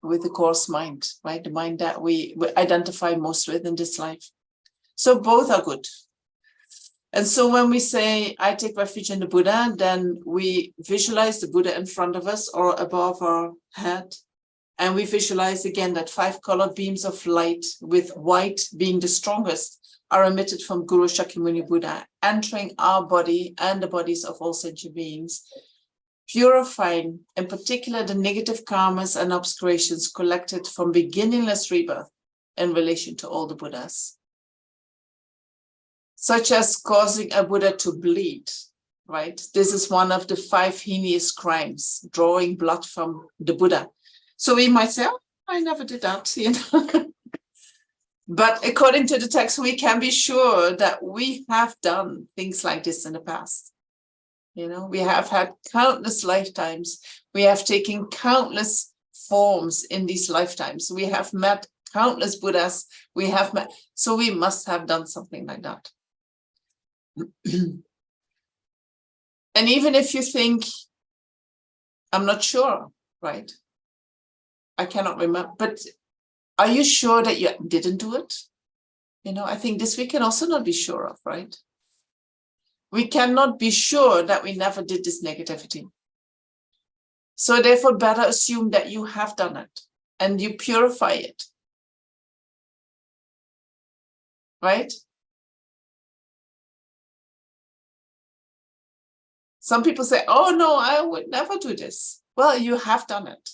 the coarse mind, right? The mind that we identify most with in this life. So both are good. And so when we say, I take refuge in the Buddha, then we visualize the Buddha in front of us or above our head. And we visualize again that 5 colored beams of light, with white being the strongest, are emitted from Guru Shakyamuni Buddha, entering our body and the bodies of all sentient beings, purifying in particular the negative karmas and obscurations collected from beginningless rebirth in relation to all the Buddhas, such as causing a Buddha to bleed, right? This is one of the 5 heinous crimes, drawing blood from the Buddha. So we might say, oh, I never did that, you know. But according to the text, we can be sure that we have done things like this in the past. You know, we have had countless lifetimes. We have taken countless forms in these lifetimes. We have met countless Buddhas. We have met, so we must have done something like that. And even if you think, I'm not sure, right? I cannot remember, but are you sure that you didn't do it? You know, I think this we can also not be sure of, right? We cannot be sure that we never did this negativity. So therefore, better assume that you have done it and you purify it, right? Some people say, oh no, I would never do this. Well, you have done it.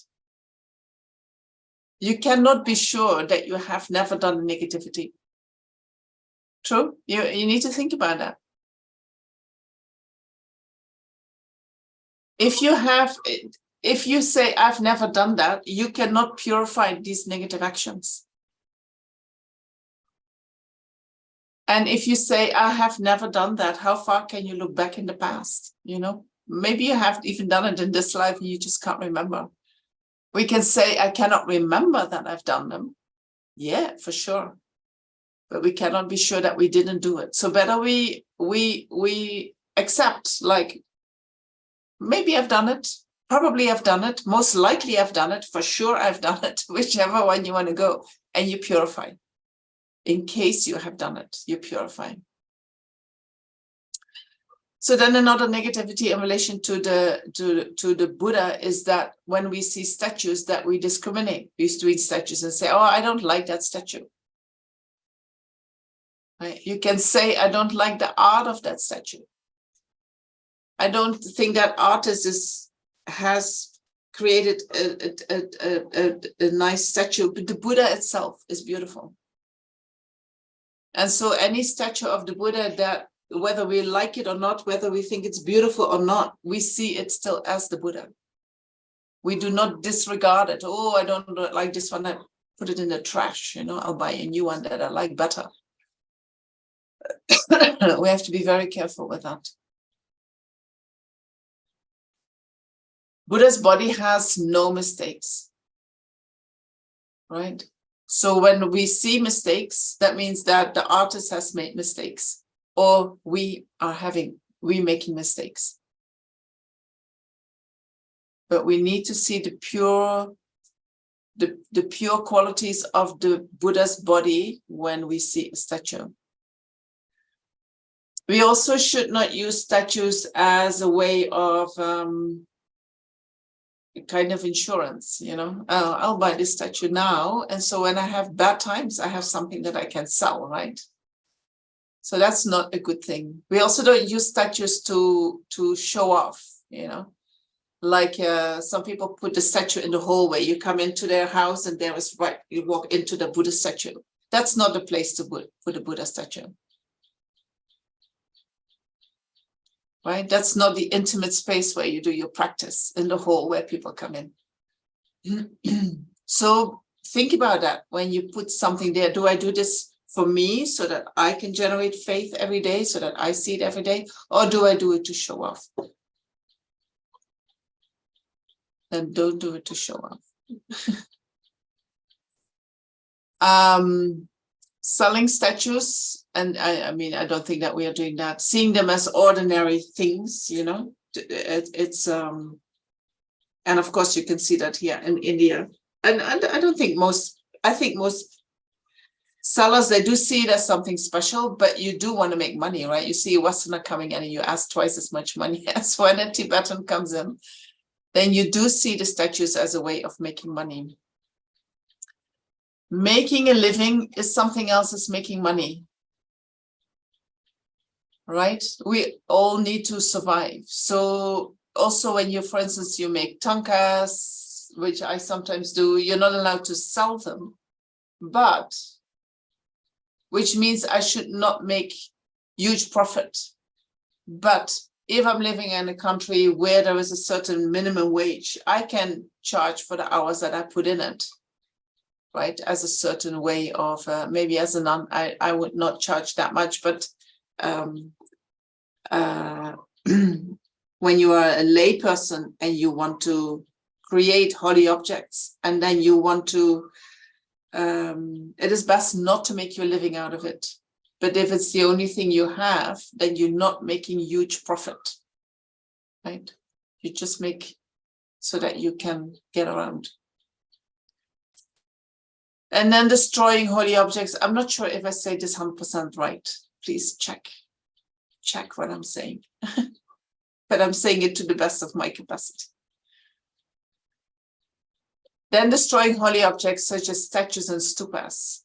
You cannot be sure that you have never done negativity. True? You need to think about that. If you say, I've never done that, you cannot purify these negative actions. And if you say, I have never done that, how far can you look back in the past? You know, maybe you have even done it in this life and you just can't remember. We can say, I cannot remember that I've done them. Yeah, for sure. But we cannot be sure that we didn't do it. So better we accept, like, maybe I've done it. Probably I've done it. Most likely I've done it. For sure I've done it. Whichever one you want to go. And you purify. In case you have done it, you purify. So then another negativity in relation to the Buddha is that when we see statues, that we discriminate between statues and say, oh, I don't like that statue. Right? You can say, I don't like the art of that statue. I don't think that artist has created a nice statue, but the Buddha itself is beautiful. And so any statue of the Buddha, that whether we like it or not, whether we think it's beautiful or not, we see it still as the Buddha. We do not disregard it. Oh, I don't like this one. I put it in the trash. You know, I'll buy a new one that I like better. We have to be very careful with that. Buddha's body has no mistakes, right? So when we see mistakes, that means that the artist has made mistakes, or we making mistakes. But we need to see the pure qualities of the Buddha's body when we see a statue. We also should not use statues as a way of kind of insurance, you know. I'll buy this statue now, and so when I have bad times, I have something that I can sell, right? So that's not a good thing. We also don't use statues to show off, you know. Like some people put the statue in the hallway. You come into their house and there is, right, you walk into the Buddha statue. That's not the place to put a Buddha statue. Right? That's not the intimate space where you do your practice, in the hall where people come in. So think about that when you put something there. Do I do this for me so that I can generate faith every day, so that I see it every day? Or do I do it to show off? Then don't do it to show off. Selling statues, and I mean, I don't think that we are doing that. Seeing them as ordinary things, you know, it's and of course you can see that here in India. And I don't think I think most sellers, they do see it as something special, but you do want to make money, right? You see a Westerner coming in and you ask twice as much money as when a Tibetan comes in. Then you do see the statues as a way of making money. Making a living is something else as making money, right? We all need to survive. So also when you, for instance, you make tankas, which I sometimes do, you're not allowed to sell them, but which means I should not make huge profit. But if I'm living in a country where there is a certain minimum wage, I can charge for the hours that I put in it. Right, as a certain way of maybe as a nun, I would not charge that much, but when you are a lay person and you want to create holy objects, and then you want to, it is best not to make your living out of it. But if it's the only thing you have, then you're not making huge profit, right? You just make so that you can get around. And then destroying holy objects. I'm not sure if I say this 100% right. Please check what I'm saying. But I'm saying it to the best of my capacity. Then destroying holy objects such as statues and stupas,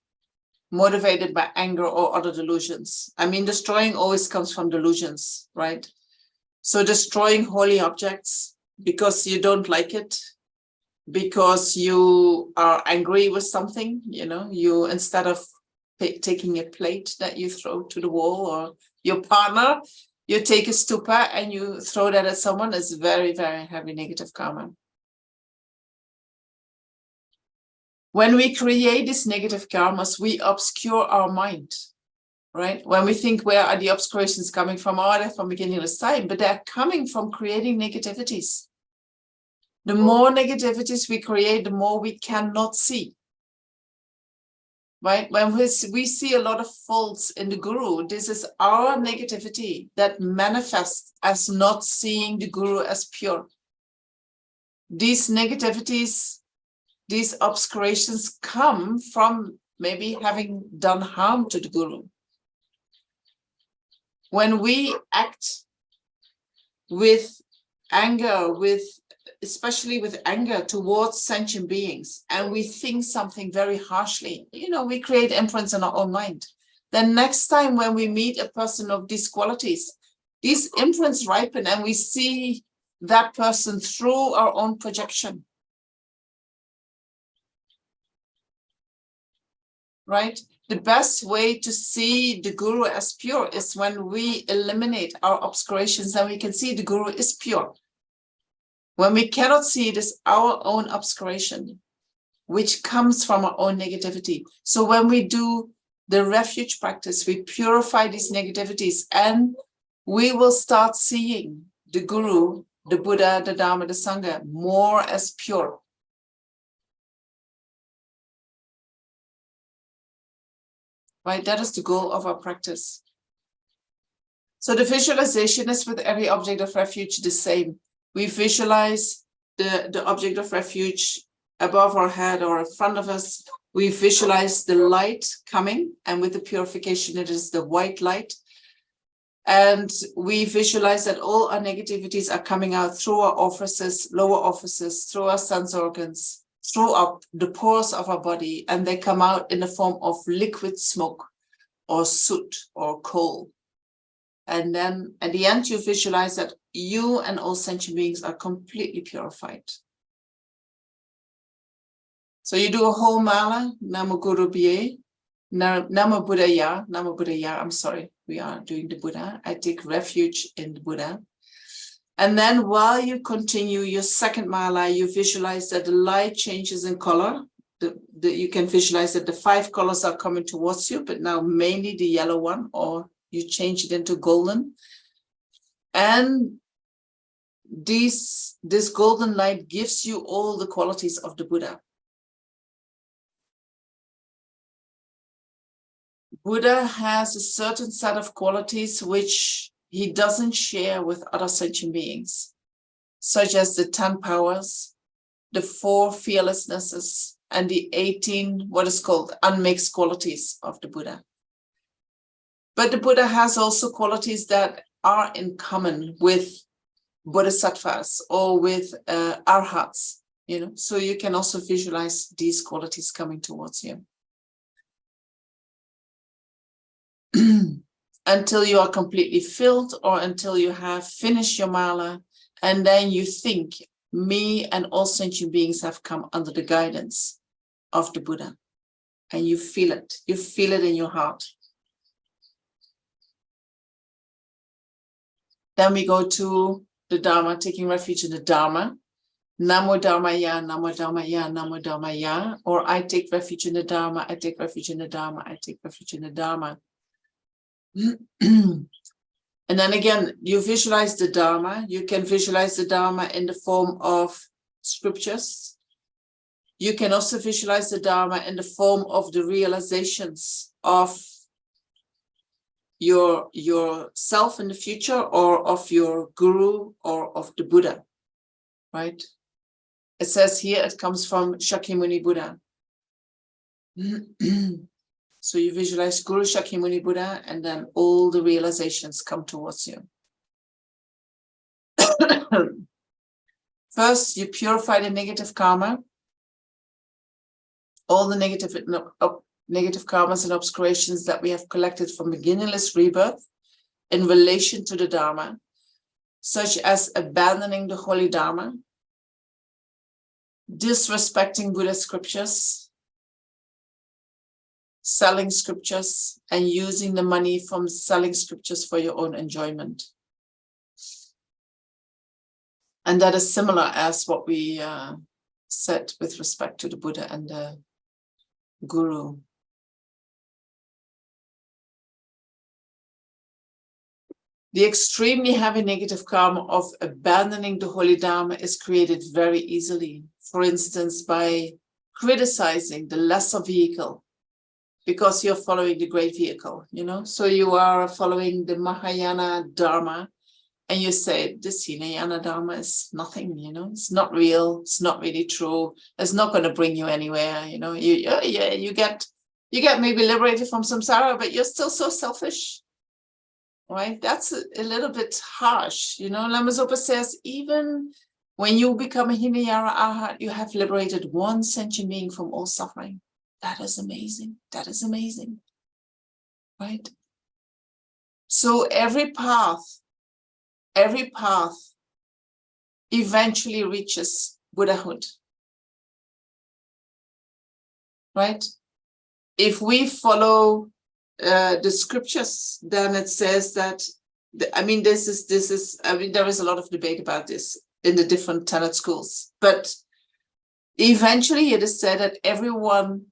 motivated by anger or other delusions. I mean, destroying always comes from delusions, right? So destroying holy objects because you don't like it, because you are angry with something, you know, you, instead of taking a plate that you throw to the wall, or your partner, you take a stupa and you throw that at someone, is very, very heavy negative karma. When we create these negative karmas, we obscure our mind, right? When we think, where are the obscurations coming from? Oh, they're from beginning of time, but they're coming from creating negativities. The more negativities we create, the more we cannot see. Right? When we see a lot of faults in the guru, this is our negativity that manifests as not seeing the guru as pure. These negativities, these obscurations come from maybe having done harm to the guru. When we act with anger, especially with anger towards sentient beings, and we think something very harshly, you know, we create imprints in our own mind. Then next time when we meet a person of these qualities, these imprints ripen and we see that person through our own projection. Right? The best way to see the guru as pure is when we eliminate our obscurations and we can see the guru is pure. When we cannot see it as our own obscuration, which comes from our own negativity. So when we do the refuge practice, we purify these negativities and we will start seeing the guru, the Buddha, the Dharma, the Sangha more as pure. Right? That is the goal of our practice. So the visualization is with every object of refuge the same. We visualize the object of refuge above our head or in front of us. We visualize the light coming, and with the purification, it is the white light. And we visualize that all our negativities are coming out through our orifices, lower orifices, through our sense organs, through the pores of our body, and they come out in the form of liquid smoke or soot or coal. And then at the end, you visualize that you and all sentient beings are completely purified. So you do a whole mala, Namo Guru Bye, Namo Buddhaya, I'm sorry, we are doing the Buddha. I take refuge in the Buddha. And then while you continue your second mala, you visualize that the light changes in color. You can visualize that the 5 colors are coming towards you, but now mainly the yellow one, or you change it into golden. And this golden light gives you all the qualities of the Buddha. Buddha has a certain set of qualities which he doesn't share with other sentient beings, such as the 10 powers, the 4 fearlessnesses, and the 18, what is called unmixed qualities of the Buddha. But the Buddha has also qualities that are in common with bodhisattvas or with arhats, so you can also visualize these qualities coming towards you. Until you are completely filled or until you have finished your mala, and then you think, me and all sentient beings have come under the guidance of the Buddha. And you feel it in your heart. Then we go to the Dharma, taking refuge in the Dharma. Namo Dharmaya, Namo Dharmaya, Namo Dharmaya. Or I take refuge in the Dharma, I take refuge in the Dharma, I take refuge in the Dharma. And then again, you visualize the Dharma. You can visualize the Dharma in the form of scriptures. You can also visualize the Dharma in the form of the realizations of your self in the future, or of your guru, or of the Buddha, right? It says here, it comes from Shakyamuni Buddha. So you visualize Guru Shakyamuni Buddha, and then all the realizations come towards you. First, you purify the negative karma, all the negative karmas and obscurations that we have collected from beginningless rebirth in relation to the Dharma, such as abandoning the holy Dharma, disrespecting Buddha scriptures, selling scriptures, and using the money from selling scriptures for your own enjoyment. And that is similar as what we said with respect to the Buddha and the Guru. The extremely heavy negative karma of abandoning the holy Dharma is created very easily. For instance, by criticizing the lesser vehicle, because you're following the great vehicle, So you are following the Mahayana Dharma, and you say, this Hinayana Dharma is nothing, It's not real. It's not really true. It's not going to bring you anywhere, You get maybe liberated from samsara, but you're still so selfish, right? That's a little bit harsh, Lama Zopa says, even when you become a Hinayana Arhat, you have liberated one sentient being from all suffering. That is amazing. That is amazing, right? So every path eventually reaches Buddhahood, right? If we follow the scriptures, then it says that, there is a lot of debate about this in the different tenet schools, but eventually it is said that everyone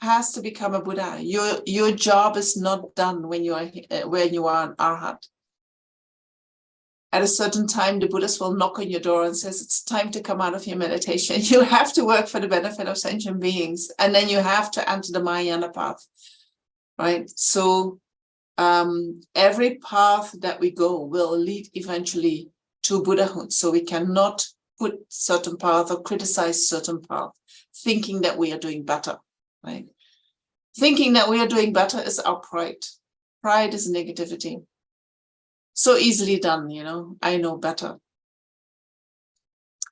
has to become a Buddha. Your job is not done when you are an Arhat. At a certain time, the Buddhas will knock on your door and says, it's time to come out of your meditation. You have to work for the benefit of sentient beings. And then you have to enter the Mahayana path, right? So every path that we go will lead eventually to Buddhahood. So we cannot put certain path or criticize certain path, thinking that we are doing better, right? Thinking that we are doing better is our pride. Pride is negativity. So easily done, I know better.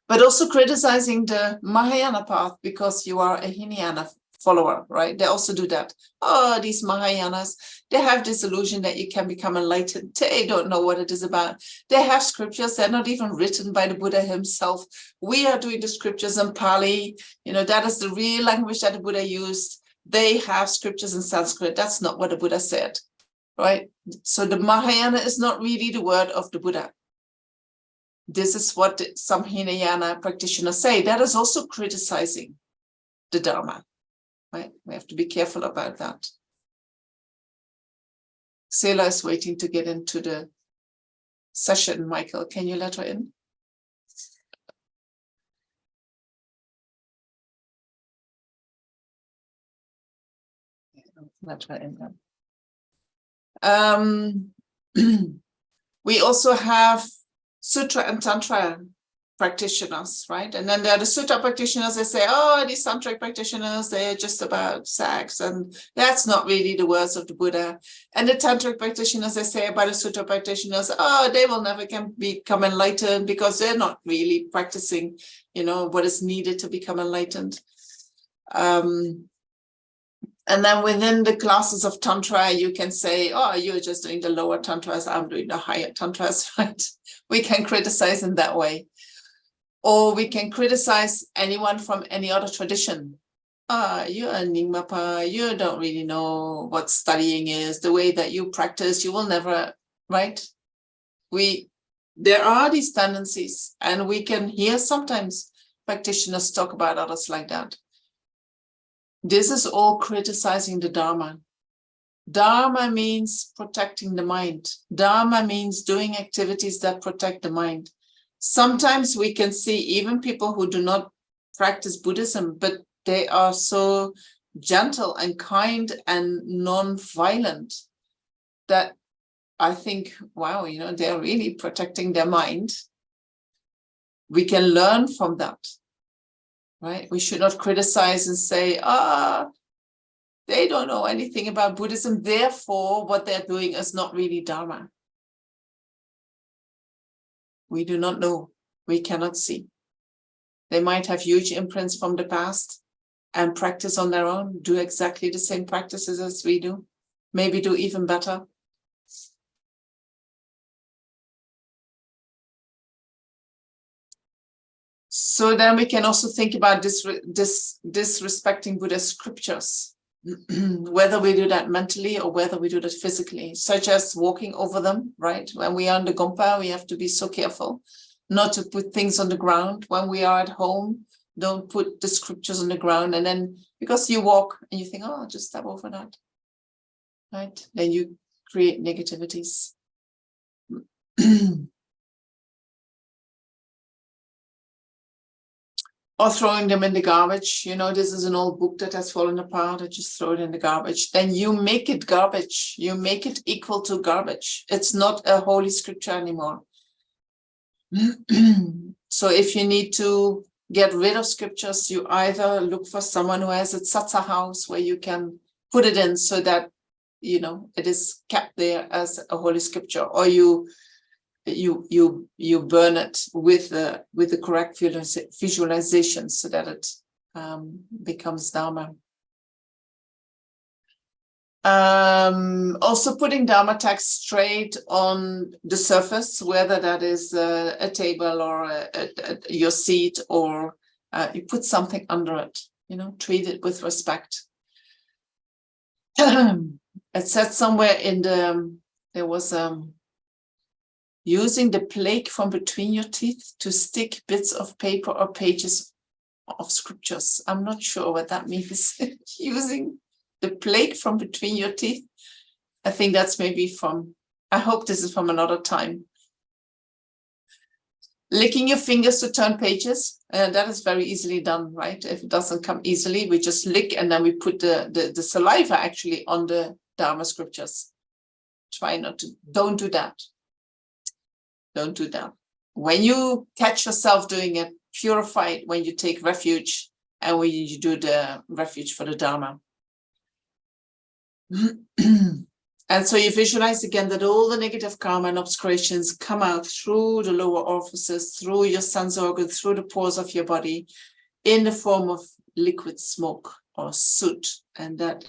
But also criticizing the Mahayana path because you are a Hinayana follower, right? They also do that. Oh, these Mahayanas, they have this illusion that you can become enlightened. They don't know what it is about. They have scriptures. They're not even written by the Buddha himself. We are doing the scriptures in Pali. That is the real language that the Buddha used. They have scriptures in Sanskrit. That's not what the Buddha said, right? So the Mahayana is not really the word of the Buddha. This is what some Hinayana practitioners say. That is also criticizing the Dharma, right? We have to be careful about that. Sela is waiting to get into the session. Michael, can you let her in? Let her in then. We also have Sutra and Tantra practitioners, right? And then there are the Sutra practitioners. They say, oh, these Tantric practitioners, they're just about sex, and that's not really the words of the Buddha. And the Tantric practitioners, they say about the Sutra practitioners, oh, they will never become enlightened because they're not really practicing, what is needed to become enlightened. And then within the classes of Tantra, you can say, oh, you're just doing the lower Tantras, I'm doing the higher Tantras, right? We can criticize in that way. Or we can criticize anyone from any other tradition. You're a Nyingmapa, you don't really know what studying is, the way that you practice, you will never, right? There are these tendencies, and we can hear sometimes practitioners talk about others like that. This is all criticizing the Dharma. Dharma means protecting the mind. Dharma means doing activities that protect the mind. Sometimes we can see even people who do not practice Buddhism, but they are so gentle and kind and non-violent that I think, wow, they're really protecting their mind. We can learn from that. Right? We should not criticize and say, they don't know anything about Buddhism, therefore what they're doing is not really Dharma. We do not know. We cannot see. They might have huge imprints from the past and practice on their own, do exactly the same practices as we do, maybe do even better. So then we can also think about disrespecting Buddha's scriptures, whether we do that mentally or whether we do that physically, such as walking over them, right? When we are on the Gompa, we have to be so careful not to put things on the ground. When we are at home, don't put the scriptures on the ground. And then because you walk and you think, oh, I'll just step over that, right? Then you create negativities. Or throwing them in the garbage. This is an old book that has fallen apart. I just throw it in the garbage. Then you make it garbage. You make it equal to garbage. It's not a holy scripture anymore. So if you need to get rid of scriptures, you either look for someone who has a tsatsa house where you can put it in so that, it is kept there as a holy scripture, or you burn it with the correct visualization so that it becomes Dharma. Also putting Dharma text straight on the surface, whether that is a table or your seat, or you put something under it, treat it with respect. It said somewhere there was using the plaque from between your teeth to stick bits of paper or pages of scriptures. I'm not sure what that means. Using the plaque from between your teeth. I think that's maybe I hope this is from another time. Licking your fingers to turn pages. That is very easily done, right? If it doesn't come easily, we just lick and then we put the saliva actually on the Dharma scriptures. Don't do that. Don't do that. When you catch yourself doing it, purify it when you take refuge and when you do the refuge for the Dharma. And so you visualize again that all the negative karma and obscurations come out through the lower orifices, through your sense organ, through the pores of your body, in the form of liquid smoke or soot. And that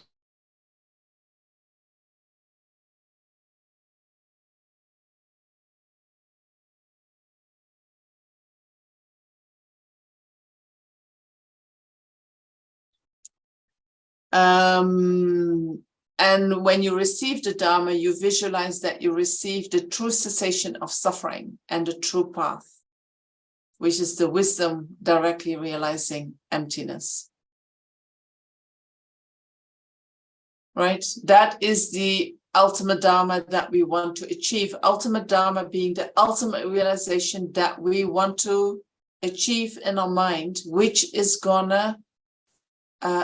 and when you receive the Dharma, you visualize that you receive the true cessation of suffering and the true path, which is the wisdom directly realizing emptiness. Right? That is the ultimate Dharma that we want to achieve. Ultimate Dharma being the ultimate realization that we want to achieve in our mind, which is gonna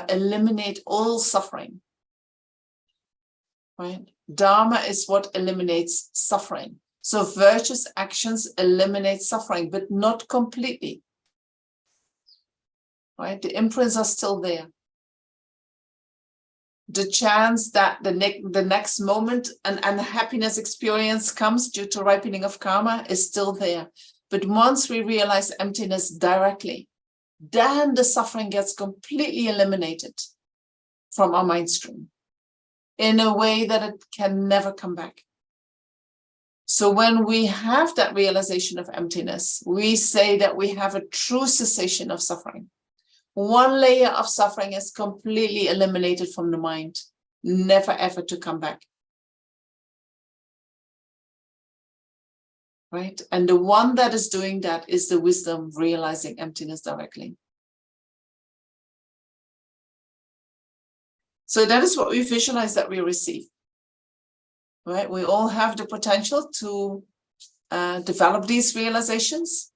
eliminate all suffering. Right? Dharma is what eliminates suffering. So virtuous actions eliminate suffering, but not completely. Right? The imprints are still there. The chance that the next moment an unhappiness experience comes due to ripening of karma is still there. But once we realize emptiness directly, then the suffering gets completely eliminated from our mind stream in a way that it can never come back. So when we have that realization of emptiness, we say that we have a true cessation of suffering. One layer of suffering is completely eliminated from the mind, never ever to come back. Right? And the one that is doing that is the wisdom realizing emptiness directly. So that is what we visualize that we receive. Right? We all have the potential to develop these realizations.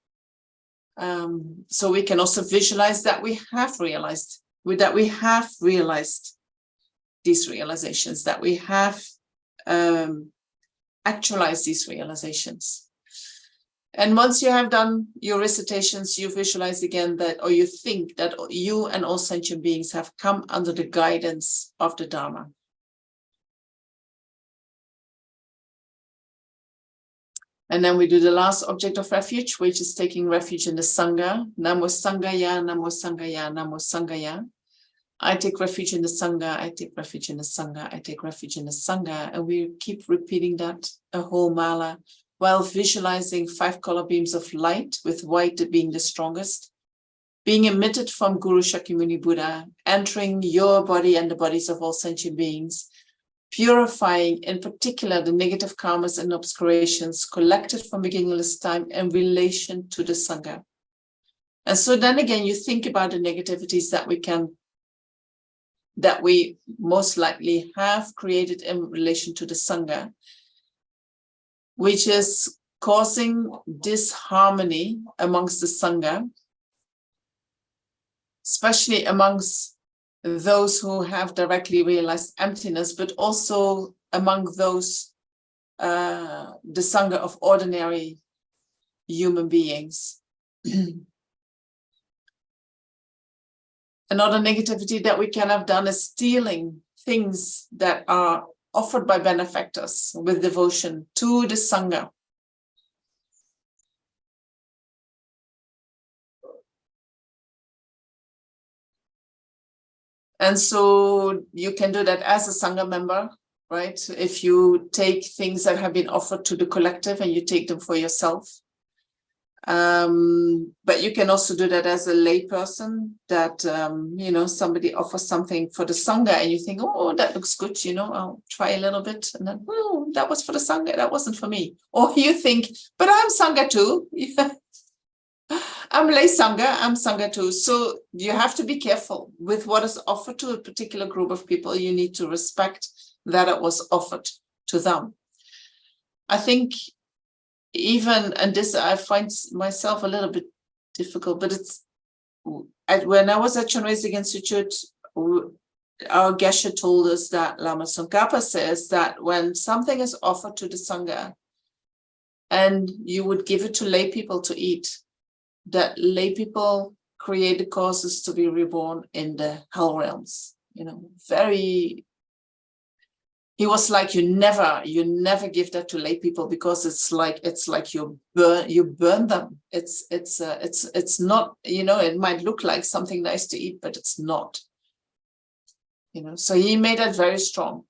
So we can also visualize that we have realized these realizations, that we have actualized these realizations. And once you have done your recitations, you visualize again that, or you think that you and all sentient beings have come under the guidance of the Dharma. And then we do the last object of refuge, which is taking refuge in the Sangha. Namo Sanghaya, Namo Sanghaya, Namo Sanghaya. I take refuge in the Sangha, I take refuge in the Sangha, I take refuge in the Sangha. And we keep repeating that a whole mala while visualizing 5 color beams of light, with white being the strongest, being emitted from Guru Shakyamuni Buddha, entering your body and the bodies of all sentient beings, purifying in particular the negative karmas and obscurations collected from beginningless time in relation to the Sangha. And so then again, you think about the negativities that we most likely have created in relation to the Sangha, which is causing disharmony amongst the Sangha, especially amongst those who have directly realized emptiness, but also among those, the Sangha of ordinary human beings. Another negativity that we can have done is stealing things that are offered by benefactors with devotion to the Sangha. And so you can do that as a Sangha member, right? If you take things that have been offered to the collective and you take them for yourself. But you can also do that as a lay person, that, somebody offers something for the Sangha and you think, oh, that looks good, I'll try a little bit. And then, oh, that was for the Sangha, that wasn't for me. Or you think, but I'm Sangha too. I'm lay Sangha, I'm Sangha too. So you have to be careful with what is offered to a particular group of people. You need to respect that it was offered to them. I think even, and this I find myself a little bit difficult, but it's, when I was at Chenrezig Institute, our Geshe told us that Lama Tsongkhapa says that when something is offered to the Sangha and you would give it to lay people to eat, that lay people create the causes to be reborn in the hell realms. Very He was like, you never give that to lay people, because it's like you burn them. It's not, it might look like something nice to eat, but it's not. So he made it very strong.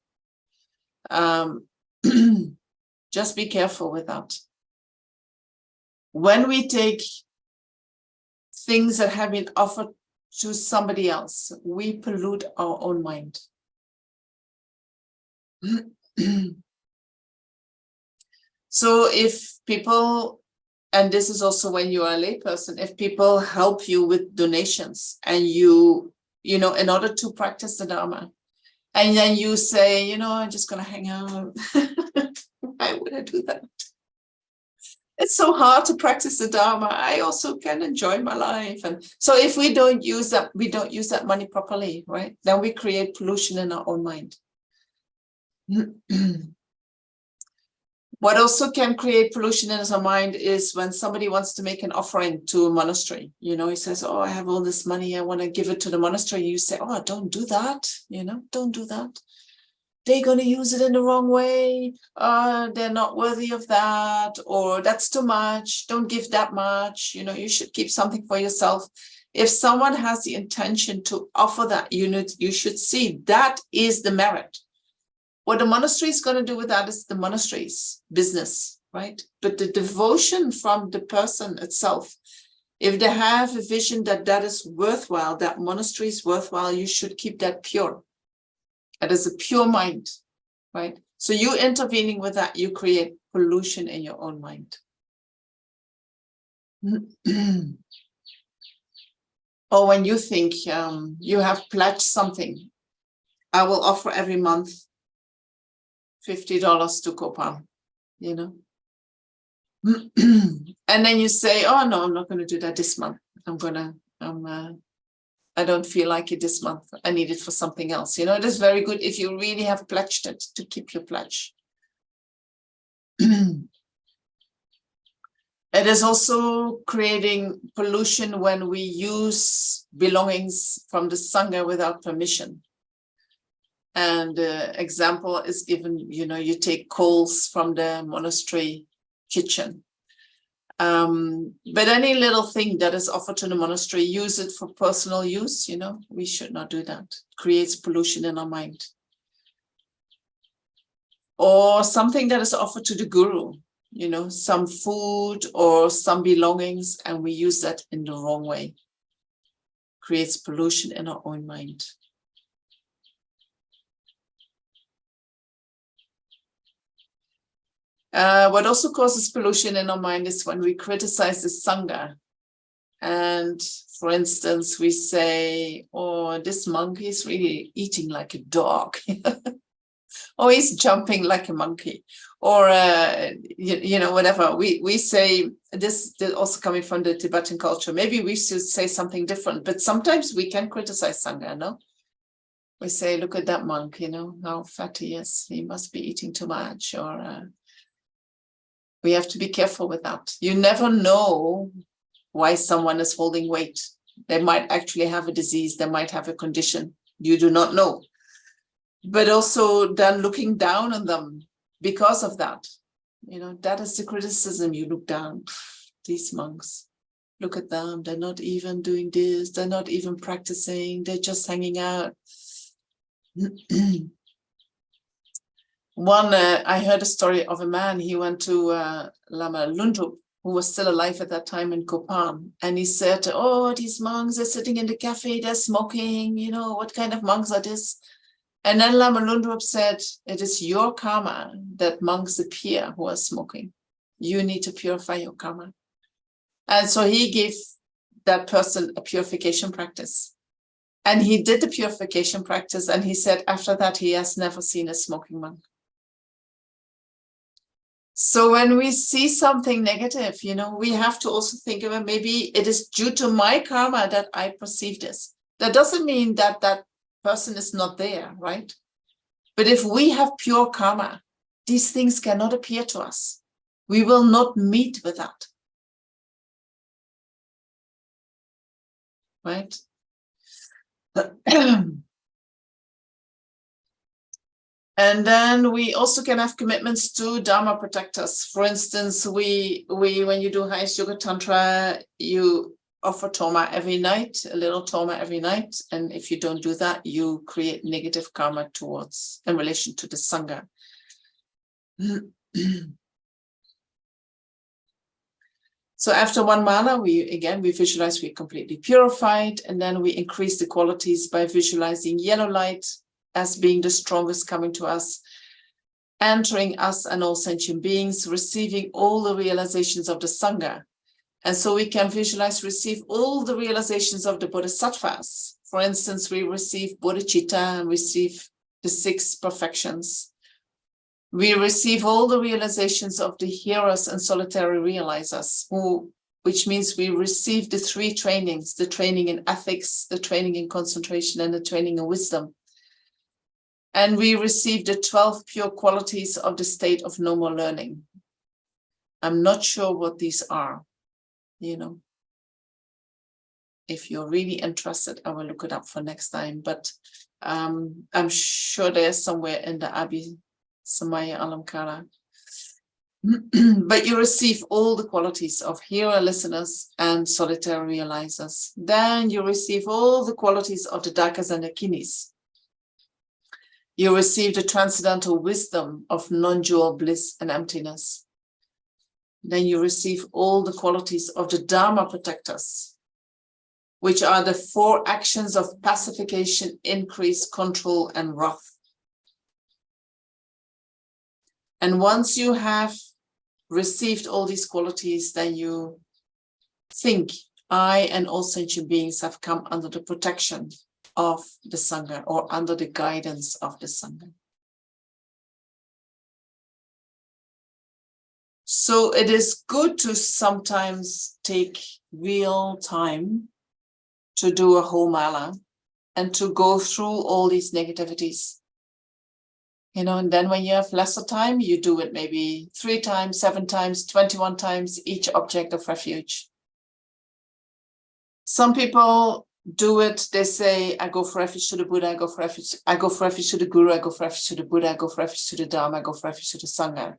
Just be careful with that. When we take things that have been offered to somebody else, we pollute our own mind. So if people, and this is also when you are a layperson, if people help you with donations and in order to practice the Dharma, and then you say, I'm just going to hang out. Why would I do that? It's so hard to practice the Dharma. I also can enjoy my life. And so if we don't use that money properly, right? Then we create pollution in our own mind. What also can create pollution in our mind is when somebody wants to make an offering to a monastery. He says, I have all this money, I want to give it to the monastery. You say, don't do that, don't do that. They're going to use it in the wrong way. They're not worthy of that, or that's too much. Don't give that much. You should keep something for yourself. If someone has the intention to offer that unit, you should see that is the merit. What the monastery is going to do with that is the monastery's business, right? But the devotion from the person itself, if they have a vision that is worthwhile, that monastery is worthwhile, you should keep that pure. That is a pure mind, right? So you intervening with that, you create pollution in your own mind. Or when you think you have pledged something, I will offer every month $50 to Kopan, and then you say, no, I'm not going to do that this month. I don't feel like it this month. I need it for something else. It is very good if you really have pledged it to keep your pledge. It is also creating pollution when we use belongings from the Sangha without permission. And example is given, you take coals from the monastery kitchen. But any little thing that is offered to the monastery, use it for personal use, we should not do that. It creates pollution in our mind. Or something that is offered to the guru, some food or some belongings, and we use that in the wrong way. Creates pollution in our own mind. What also causes pollution in our mind is when we criticize the Sangha. And for instance, we say, this monk is really eating like a dog. Or he's jumping like a monkey. Or, whatever. We say, this also coming from the Tibetan culture, maybe we should say something different. But sometimes we can criticize Sangha, no? We say, look at that monk, how fat he is. He must be eating too much. Or we have to be careful with that. You never know why someone is holding weight. They might actually have a disease. They might have a condition. You do not know. But also then looking down on them because of that. That is the criticism. You look down. These monks, look at them. They're not even doing this. They're not even practicing. They're just hanging out. I heard a story of a man. He went to Lama Lhundrup, who was still alive at that time in Kopan. And he said, these monks are sitting in the cafe, they're smoking, what kind of monks are this? And then Lama Lhundrup said, it is your karma that monks appear who are smoking. You need to purify your karma. And so he gave that person a purification practice. And he did the purification practice. And he said after that, he has never seen a smoking monk. So when we see something negative, we have to also think about maybe it is due to my karma that I perceive this. That doesn't mean that that person is not there, right? But if we have pure karma, these things cannot appear to us. We will not meet with that. Right? And then we also can have commitments to Dharma protectors. For instance, we when you do highest yoga tantra, you offer toma every night, a little toma every night. And if you don't do that, you create negative karma towards in relation to the Sangha. So after one mala, we visualize we're completely purified, and then we increase the qualities by visualizing yellow light as being the strongest coming to us, entering us and all sentient beings, receiving all the realizations of the Sangha. And so we can visualize, receive all the realizations of the Bodhisattvas. For instance, we receive bodhicitta and receive the 6 perfections. We receive all the realizations of the hearers and solitary realizers, which means we receive the 3 trainings, the training in ethics, the training in concentration, and the training in wisdom. And we receive the 12 pure qualities of the state of no more learning. I'm not sure what these are, you know. If you're really interested, I will look it up for next time. But I'm sure there's somewhere in the Abhi Samaya Alamkara. But you receive all the qualities of hearer, listeners, and solitary realizers. Then you receive all the qualities of the Dakas and the Kinis. You receive the transcendental wisdom of non-dual bliss and emptiness. Then you receive all the qualities of the Dharma protectors, which are the 4 actions of pacification, increase, control, and wrath. And once you have received all these qualities, then you think, I and all sentient beings have come under the protection of the Sangha, or under the guidance of the Sangha. So it is good to sometimes take real time to do a whole mala and to go through all these negativities. You know, and then when you have lesser time, you do it maybe 3 times, 7 times, 21 times each object of refuge. Some people do it, they say, I go for refuge to the Buddha, I go for refuge to the Guru, I go for refuge to the Buddha, I go for refuge to the Dharma, I go for refuge to the Sangha.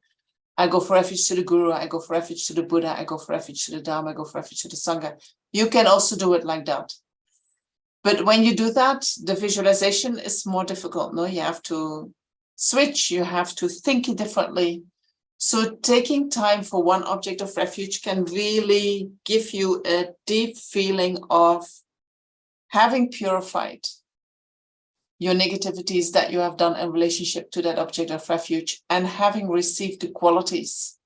I go for refuge to the Guru, I go for refuge to the Buddha, I go for refuge to the Dharma, I go for refuge to the Sangha. You can also do it like that. But when you do that, the visualization is more difficult. No, you have to switch, you have to think differently. So taking time for one object of refuge can really give you a deep feeling of having purified your negativities that you have done in relationship to that object of refuge, and having received the qualities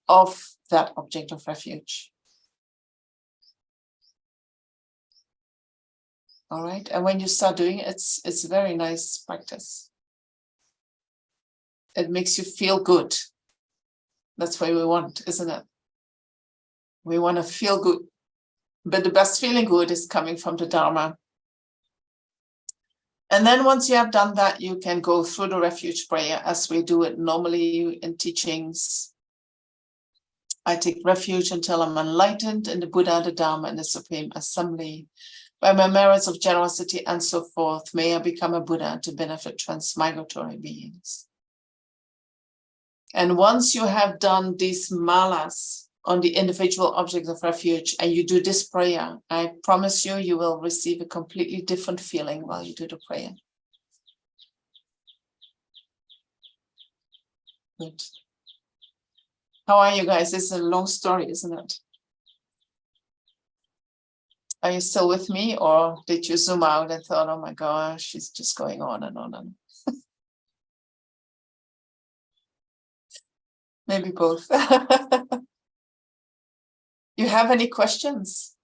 of that object of refuge. All right, and when you start doing it, it's a very nice practice. It makes you feel good. That's what we want, isn't it? We want to feel good. But the best feeling good is coming from the Dharma. And then once you have done that, you can go through the refuge prayer as we do it normally in teachings. I take refuge until I'm enlightened in the Buddha, the Dharma, and the Supreme Assembly. By my merits of generosity and so forth, may I become a Buddha to benefit transmigratory beings. And once you have done these malas on the individual object of refuge and you do this prayer, I promise you, you will receive a completely different feeling while you do the prayer. Good. How are you guys? It's a long story, isn't it? Are you still with me, or did you zoom out and thought, oh my gosh, it's just going on and on and on? Maybe both. You have any questions?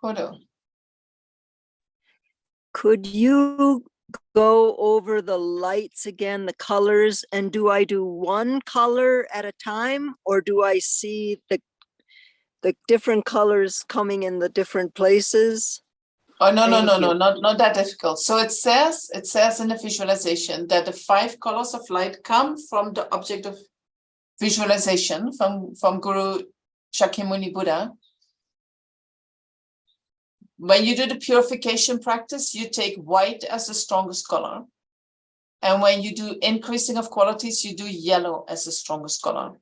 Kodo. Could you go over the lights again, the colors, and do I do one color at a time, or do I see the different colors coming in the different places? Oh, no, not that difficult. So it says in the visualization that the 5 colors of light come from the object of visualization from Guru Shakyamuni Buddha. when you do the purification practice, you take white as the strongest color. And when you do increasing of qualities, you do yellow as the strongest color.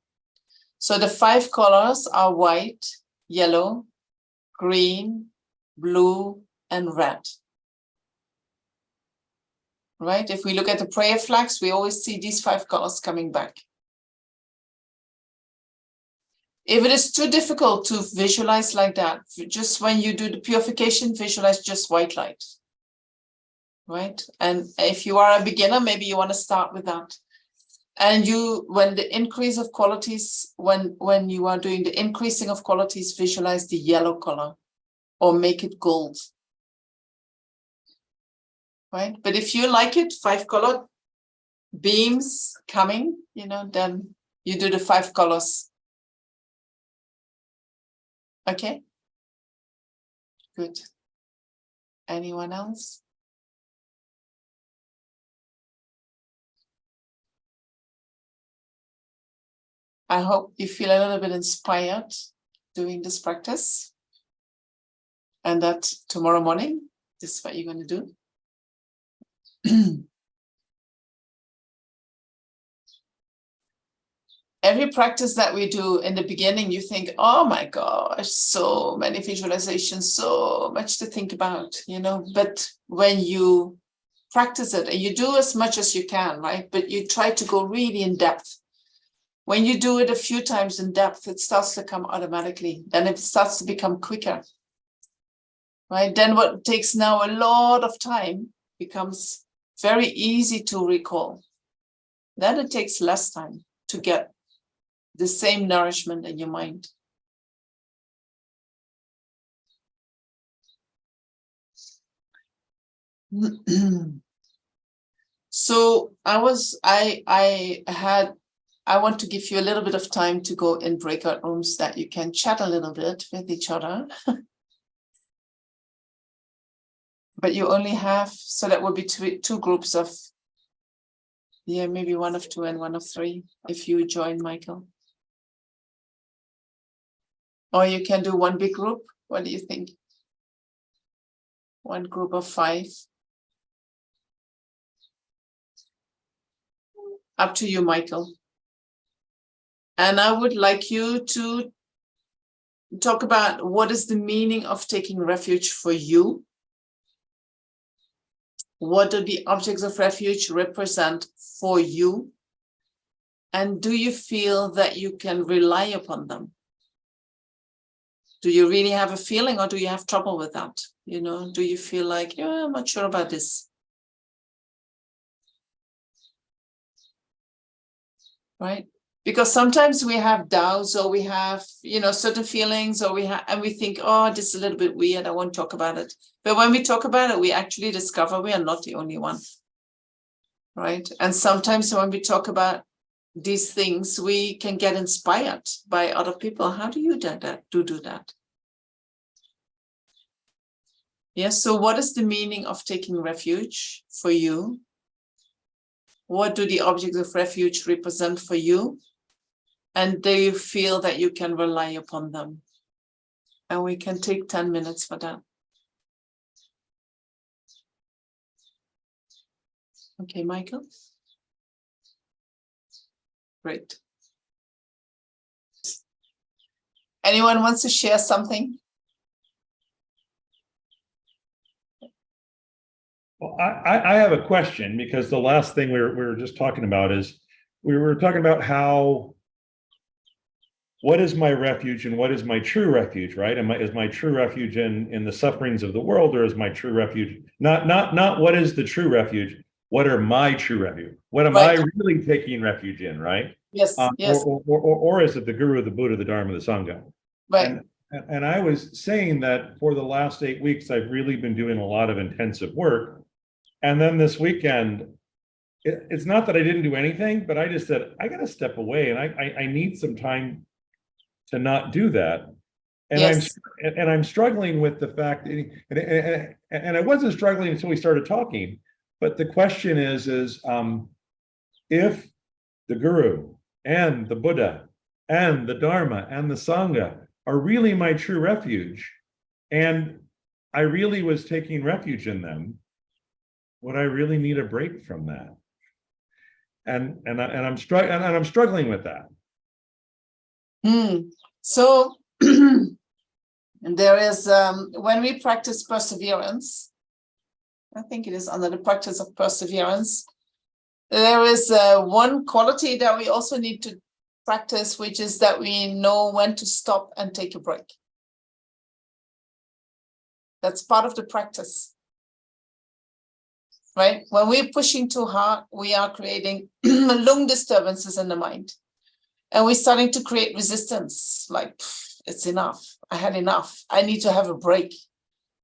So the 5 colors are white, yellow, green, blue, and red. Right? If we look at the prayer flags, we always see these 5 colors coming back. If it is too difficult to visualize like that, just when you do the purification, visualize just white light. Right? And if you are a beginner, maybe you want to start with that. And when the increase of qualities, when you are doing the increasing of qualities, visualize the yellow color or make it gold. Right? But if you like it, 5 color beams coming, then you do the 5 colors. Okay? Good. Anyone else? I hope you feel a little bit inspired doing this practice, and that tomorrow morning, this is what you're going to do. Every practice that we do in the beginning, you think, oh my gosh, so many visualizations, so much to think about, but when you practice it, and you do as much as you can, right? But you try to go really in depth. When you do it a few times in depth, it starts to come automatically. Then it starts to become quicker, right? Then what takes now a lot of time becomes very easy to recall. Then it takes less time to get the same nourishment in your mind. So I want to give you a little bit of time to go in breakout rooms that you can chat a little bit with each other. But you only have, so that would be two groups of, maybe one of 2 and one of 3, if you join, Michael. Or you can do one big group. What do you think? One group of 5. Up to you, Michael. And I would like you to talk about what is the meaning of taking refuge for you. What do the objects of refuge represent for you? And do you feel that you can rely upon them? Do you really have a feeling, or do you have trouble with that? Do you feel like, I'm not sure about this? Right? Because sometimes we have doubts, or we have, certain feelings, or and we think, oh, this is a little bit weird, I won't talk about it. But when we talk about it, we actually discover we are not the only one. Right? And sometimes when we talk about these things, we can get inspired by other people. How do you do that? Yes, so what is the meaning of taking refuge for you? What do the objects of refuge represent for you? And do you feel that you can rely upon them? And we can take 10 minutes for that. Okay, Michael? Great. Anyone wants to share something? Well, I have a question, because the last thing we were just talking about is, we were talking about what is my refuge and what is my true refuge, right? Is my true refuge in the sufferings of the world, or is my true refuge not what is the true refuge? What are my true refuge? What am I really taking refuge in, right? Yes, yes. Or is it the Guru, the Buddha, the Dharma, the Sangha? Right. And I was saying that for the last 8 weeks, I've really been doing a lot of intensive work. And then this weekend, it's not that I didn't do anything, but I just said, I got to step away, and I need some time to not do that. And yes. I'm struggling with the fact, and I wasn't struggling until we started talking. But the question is if the Guru and the Buddha and the Dharma and the Sangha are really my true refuge, and I really was taking refuge in them, would I really need a break from that? And I'm struggling with that. So there is when we practice perseverance, I think it is under the practice of perseverance, there is one quality that we also need to practice, which is that we know when to stop and take a break. That's part of the practice, right? When we're pushing too hard, we are creating lung disturbances in the mind. And we're starting to create resistance, like, it's enough. I had enough. I need to have a break,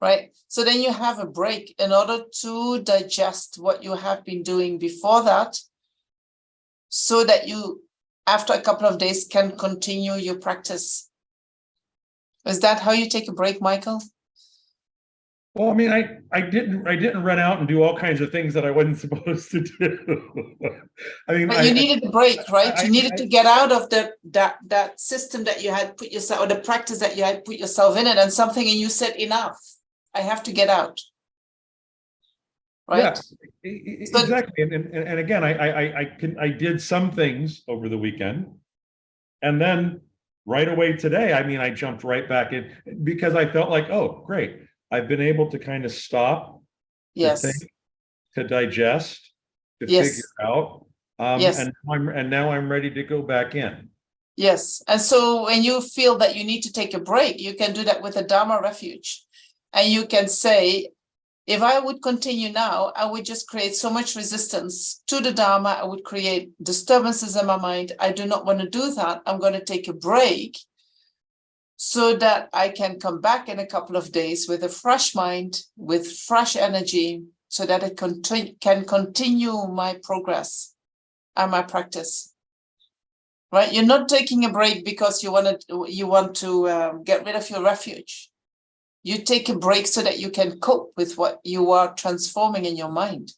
right? So then you have a break in order to digest what you have been doing before that, so that you, after a couple of days, can continue your practice. Is that how you take a break, Michael? Well, I mean, I didn't run out and do all kinds of things that I wasn't supposed to do. I mean, but you needed a break, right? You needed to get out of that system that you had put yourself, or the practice that you had put yourself in it, and something in you said, enough. I have to get out. Right? Yeah, exactly. And again, I did some things over the weekend, and then right away today, I mean, I jumped right back in because I felt like, oh, great. I've been able to kind of stop, yes, to think, to digest, to yes, figure out, yes, and now I'm ready to go back in. yes. And so when you feel that you need to take a break, you can do that with a Dharma refuge, and you can say, if I would continue now, I would just create so much resistance to the Dharma. I would create disturbances in my mind. I do not want to do that. I'm going to take a break, so that I can come back in a couple of days with a fresh mind, with fresh energy, so that it can continue my progress and my practice. Right? You're not taking a break because you want to get rid of your refuge. You take a break so that you can cope with what you are transforming in your mind.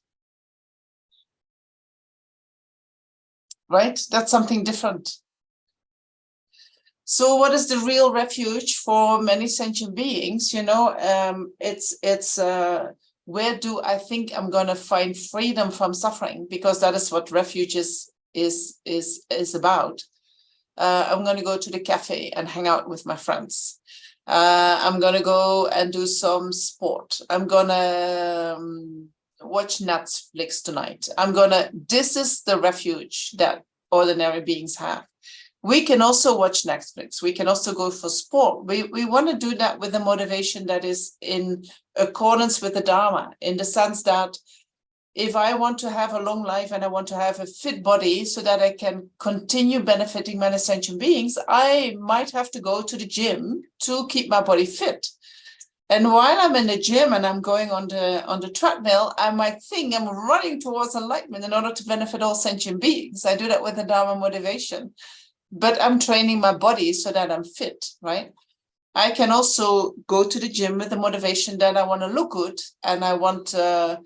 Right? That's something different. So what is the real refuge for many sentient beings? You know, it's where do I think I'm going to find freedom from suffering? Because that is what refuge is about. I'm going to go to the cafe and hang out with my friends. I'm going to go and do some sport. I'm going to watch Netflix tonight. This is the refuge that ordinary beings have. We can also watch Netflix. We can also go for sport. We want to do that with a motivation that is in accordance with the Dharma, in the sense that if I want to have a long life and I want to have a fit body so that I can continue benefiting many sentient beings, I might have to go to the gym to keep my body fit. And while I'm in the gym and I'm going on the treadmill, I might think I'm running towards enlightenment in order to benefit all sentient beings. I do that with the Dharma motivation. But I'm training my body so that I'm fit, right? I can also go to the gym with the motivation that I want to look good and I want to,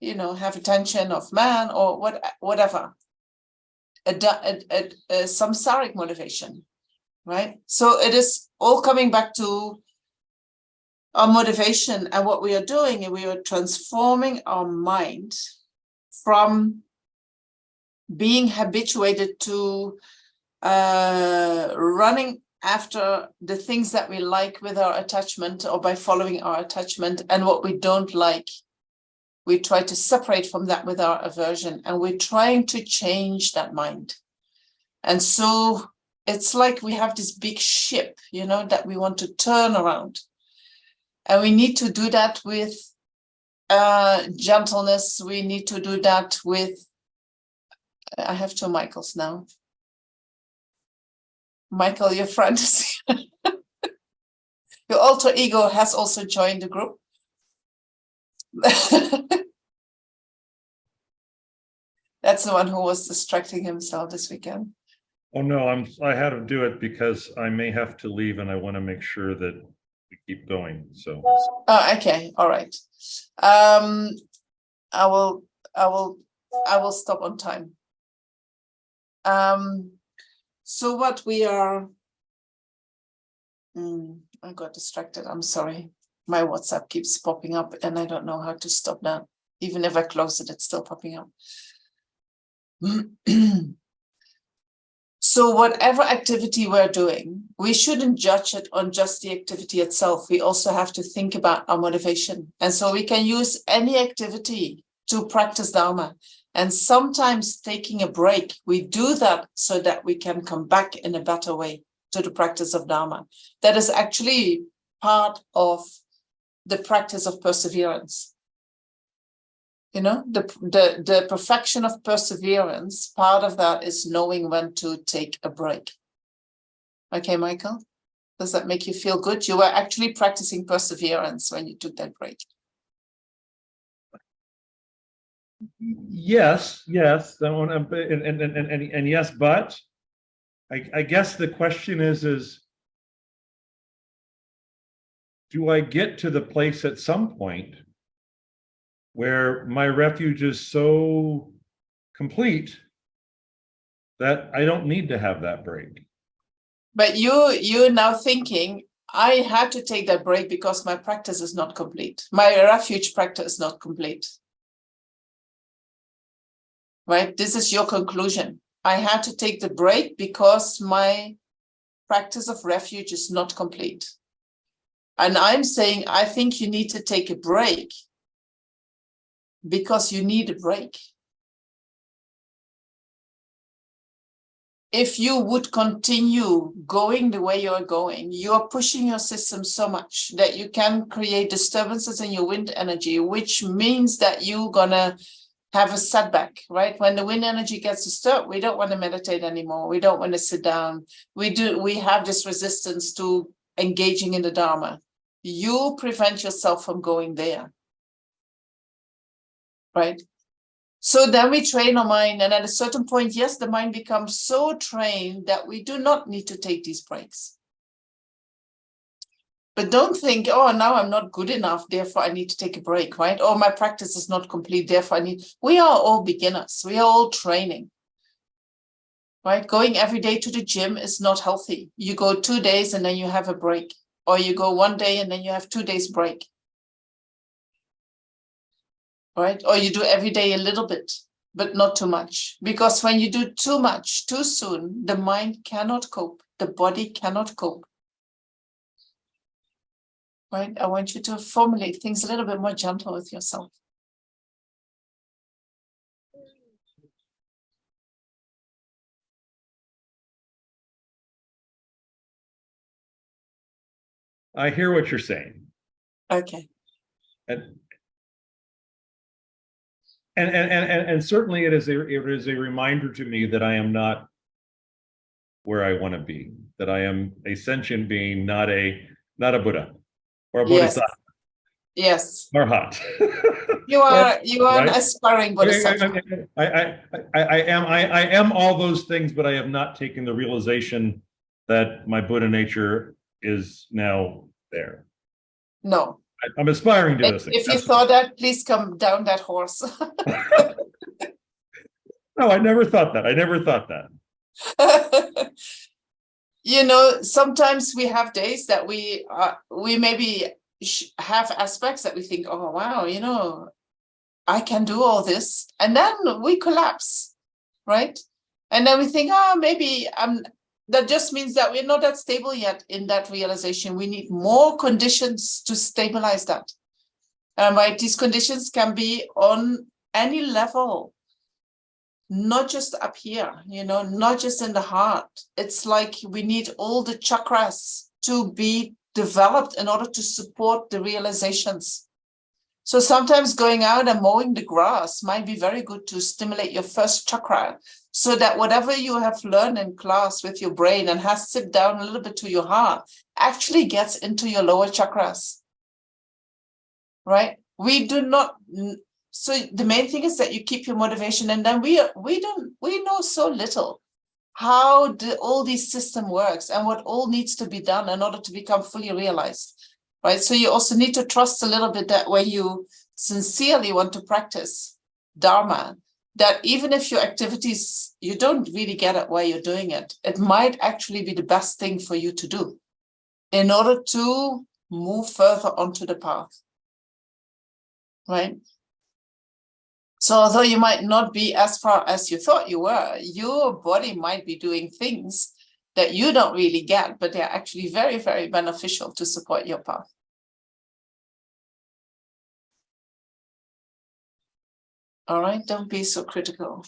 have attention of man or whatever. A samsaric motivation, right? So it is all coming back to our motivation, and what we are doing, and we are transforming our mind from being habituated to running after the things that we like with our attachment, or by following our attachment, and what we don't like, we try to separate from that with our aversion, and we're trying to change that mind. And so it's like we have this big ship, that we want to turn around, and we need to do that with gentleness. We need to do that with, I have two Michaels now. Michael, your friend is your alter ego has also joined the group. That's the one who was distracting himself this weekend. Oh no, I had to do it because I may have to leave, and I want to make sure that we keep going. So. Oh, okay, all right. I will stop on time. So what we are, I got distracted, I'm sorry. My WhatsApp keeps popping up and I don't know how to stop that. Even if I close it, it's still popping up. So whatever activity we're doing, we shouldn't judge it on just the activity itself. We also have to think about our motivation. And so we can use any activity to practice Dharma. And sometimes taking a break, we do that so that we can come back in a better way to the practice of Dharma. That is actually part of the practice of perseverance. You know, the perfection of perseverance, part of that is knowing when to take a break. Okay, Michael, does that make you feel good? You were actually practicing perseverance when you took that break. Yes, and yes, but I guess the question is do I get to the place at some point where my refuge is so complete that I don't need to have that break? But you're now thinking, I had to take that break because my practice is not complete. My refuge practice is not complete. Right? This is your conclusion. I had to take the break because my practice of refuge is not complete. And I'm saying, I think you need to take a break because you need a break. If you would continue going the way you're going, you're pushing your system so much that you can create disturbances in your wind energy, which means that you're gonna have a setback, right? When the wind energy gets disturbed, we don't want to meditate anymore. We don't want to sit down. We have this resistance to engaging in the Dharma. You prevent yourself from going there, right? So then we train our mind, and at a certain point, yes, the mind becomes so trained that we do not need to take these breaks. But don't think, oh, now I'm not good enough, therefore I need to take a break, right? Or my practice is not complete, therefore I need. We are all beginners. We are all training, right? Going every day to the gym is not healthy. You go 2 days and then you have a break, or you go 1 day and then you have 2 days break, right? Or you do every day a little bit, but not too much. Because when you do too much, too soon, the mind cannot cope. The body cannot cope. Right? I want you to formulate things a little bit more gentle with yourself. I hear what you're saying. Okay. And certainly it is a reminder to me that I am not where I want to be, that I am a sentient being, not a Buddha or a Bodhisattva. Yes. Or hot. You are right? an aspiring Bodhisattva. I am all those things, but I have not taken the realization that my Buddha nature is now there. No. I'm aspiring to those things. If you thought that, please come down that horse. No, I never thought that. I never thought that. You know, sometimes we have days that we maybe have aspects that we think, oh, wow, you know, I can do all this. And then we collapse, right? And then we think, oh, maybe that just means that we're not that stable yet in that realization. We need more conditions to stabilize that. Right? These conditions can be on any level, not just up here, you know, not just in the heart. It's like we need all the chakras to be developed in order to support the realizations. So sometimes going out and mowing the grass might be very good to stimulate your first chakra, so that whatever you have learned in class with your brain and has sit down a little bit to your heart actually gets into your lower chakras, right? We do not. So the main thing is that you keep your motivation, and then we know so little how all these system works and what all needs to be done in order to become fully realized, right? So you also need to trust a little bit that when you sincerely want to practice Dharma, that even if your activities, you don't really get it why you're doing it, it might actually be the best thing for you to do in order to move further onto the path, right? So although you might not be as far as you thought you were, your body might be doing things that you don't really get, but they're actually very, very beneficial to support your path. All right, don't be so critical.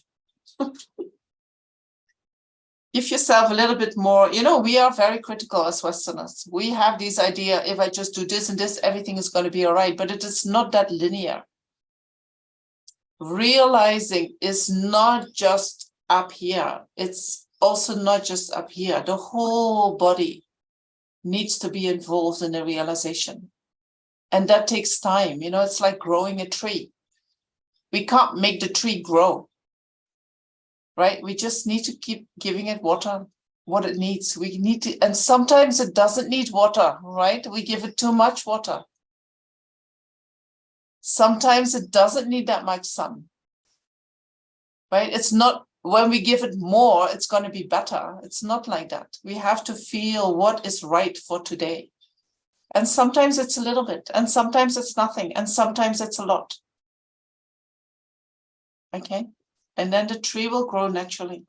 Give yourself a little bit more, we are very critical as Westerners. We have this idea, if I just do this and this, everything is going to be all right, but it is not that linear. Realizing is not just up here. It's also not just up here. The whole body needs to be involved in the realization. And that takes time. It's like growing a tree. We can't make the tree grow, right? We just need to keep giving it water, what it needs. We need to, and sometimes it doesn't need water, right? We give it too much water. Sometimes it doesn't need that much sun, right? It's not, when we give it more, it's going to be better. It's not like that. We have to feel what is right for today. And sometimes it's a little bit, and sometimes it's nothing, and sometimes it's a lot. Okay? And then the tree will grow naturally.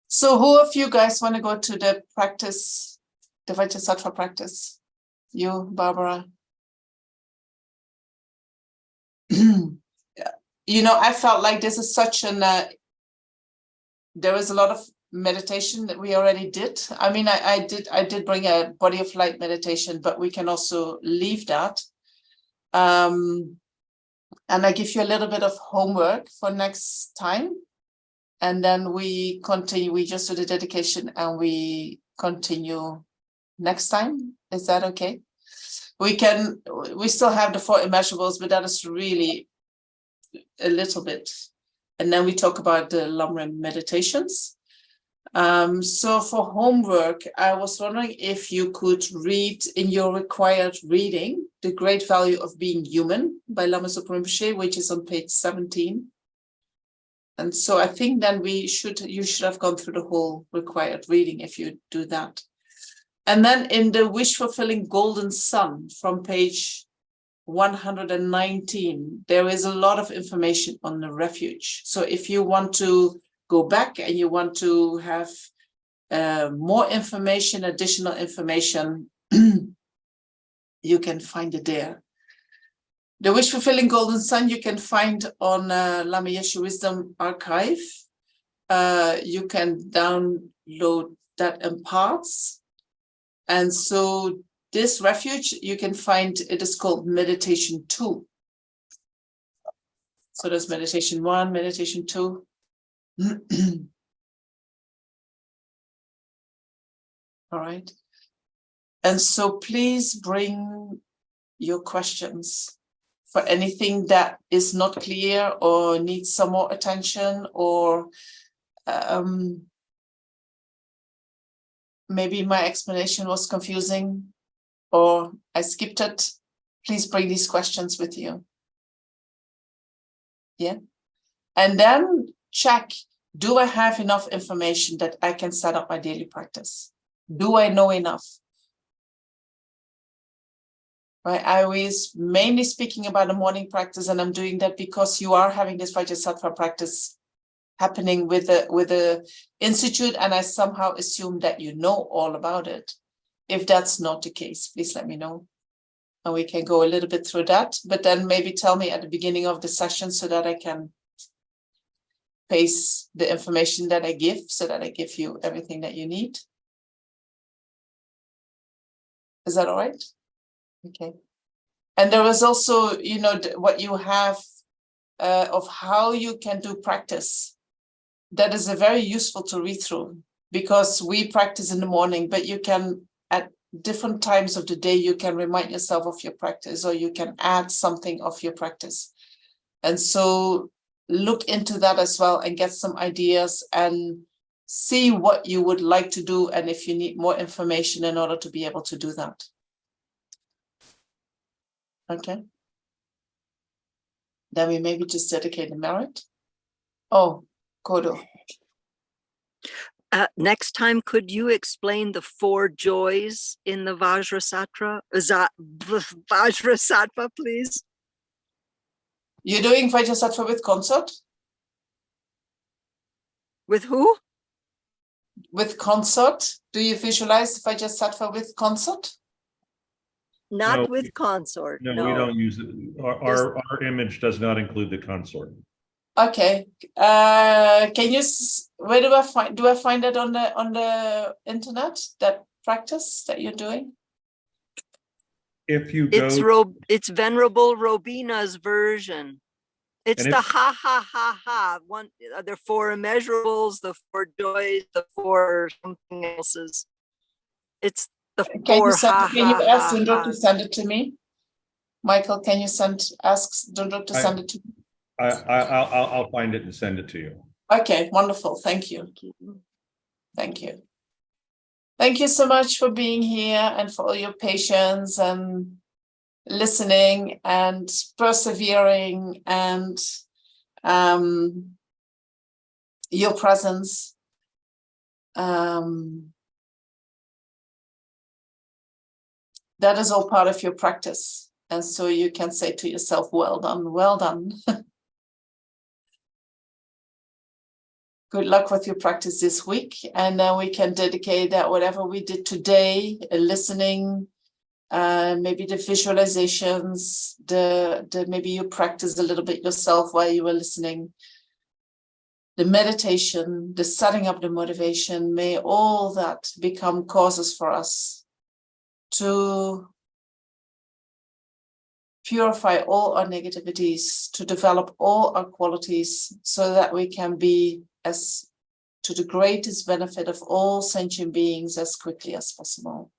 So who of you guys want to go to the practice, the Vajrasattva practice? You, Barbara? I felt like this is such an, there is a lot of meditation that we already did. I mean, I did bring a body of light meditation, but we can also leave that. And I give you a little bit of homework for next time. And then we continue, we just do the dedication and we continue next time. Is that okay? We still have the 4 immeasurables, but that is really a little bit. And then we talk about the Lhundrup meditations. So for homework, I was wondering if you could read in your required reading, The Great Value of Being Human by Lama Zopa Rinpoche, which is on page 17. And so I think then you should have gone through the whole required reading if you do that. And then in the Wish Fulfilling Golden Sun from page 119, there is a lot of information on the refuge. So if you want to go back and you want to have more information, additional information, you can find it there. The Wish Fulfilling Golden Sun you can find on Lama Yeshe Wisdom Archive. You can download that in parts. And so this refuge, you can find, it is called Meditation 2. So there's Meditation 1, Meditation 2. All right. And so please bring your questions for anything that is not clear or needs some more attention, or maybe my explanation was confusing or I skipped it. Please bring these questions with you. Yeah. And then check, do I have enough information that I can set up my daily practice? Do I know enough? Right. I was mainly speaking about the morning practice, and I'm doing that because you are having this Vajrasattva practice happening with the institute, and I somehow assume that you know all about it. If that's not the case, please let me know. And we can go a little bit through that, but then maybe tell me at the beginning of the session so that I can paste the information that I give, so that I give you everything that you need. Is that all right? Okay. And there is also, what you have of how you can do practice. That is a very useful to read through, because we practice in the morning, but you can, at different times of the day, you can remind yourself of your practice, or you can add something of your practice. And so look into that as well and get some ideas and see what you would like to do, and if you need more information in order to be able to do that. Okay. Then we maybe just dedicate the merit. Oh, Kodo. Next time, could you explain the 4 joys in the Vajrasattva? Vajrasattva, please. You're doing Vajrasattva with consort? With who? With consort? Do you visualize Vajrasattva with consort? Not No, with consort. No, we don't use it. Our image does not include the consort. Okay. Can you? Where do I find it on the internet? That practice that you're doing? If you go, It's Venerable Robina's version. It's And the if- ha ha ha ha. One, the 4 immeasurables, the 4 joys, the 4 something else's. It's the 4 ha Can you ha ask ha Lhundrup ha. to send it to me? Michael, can you ask Lhundrup to send it to me? I'll find it and send it to you. Okay, wonderful. Thank you. Thank you. Thank you so much for being here and for all your patience and listening and persevering and your presence. That is all part of your practice. And so you can say to yourself, well done, well done. Good luck with your practice this week. And then we can dedicate that whatever we did today, listening, maybe the visualizations, maybe you practice a little bit yourself while you were listening, the meditation, the setting up the motivation, may all that become causes for us to purify all our negativities, to develop all our qualities so that we can be as to the greatest benefit of all sentient beings as quickly as possible.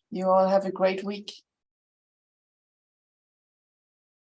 You all have a great week.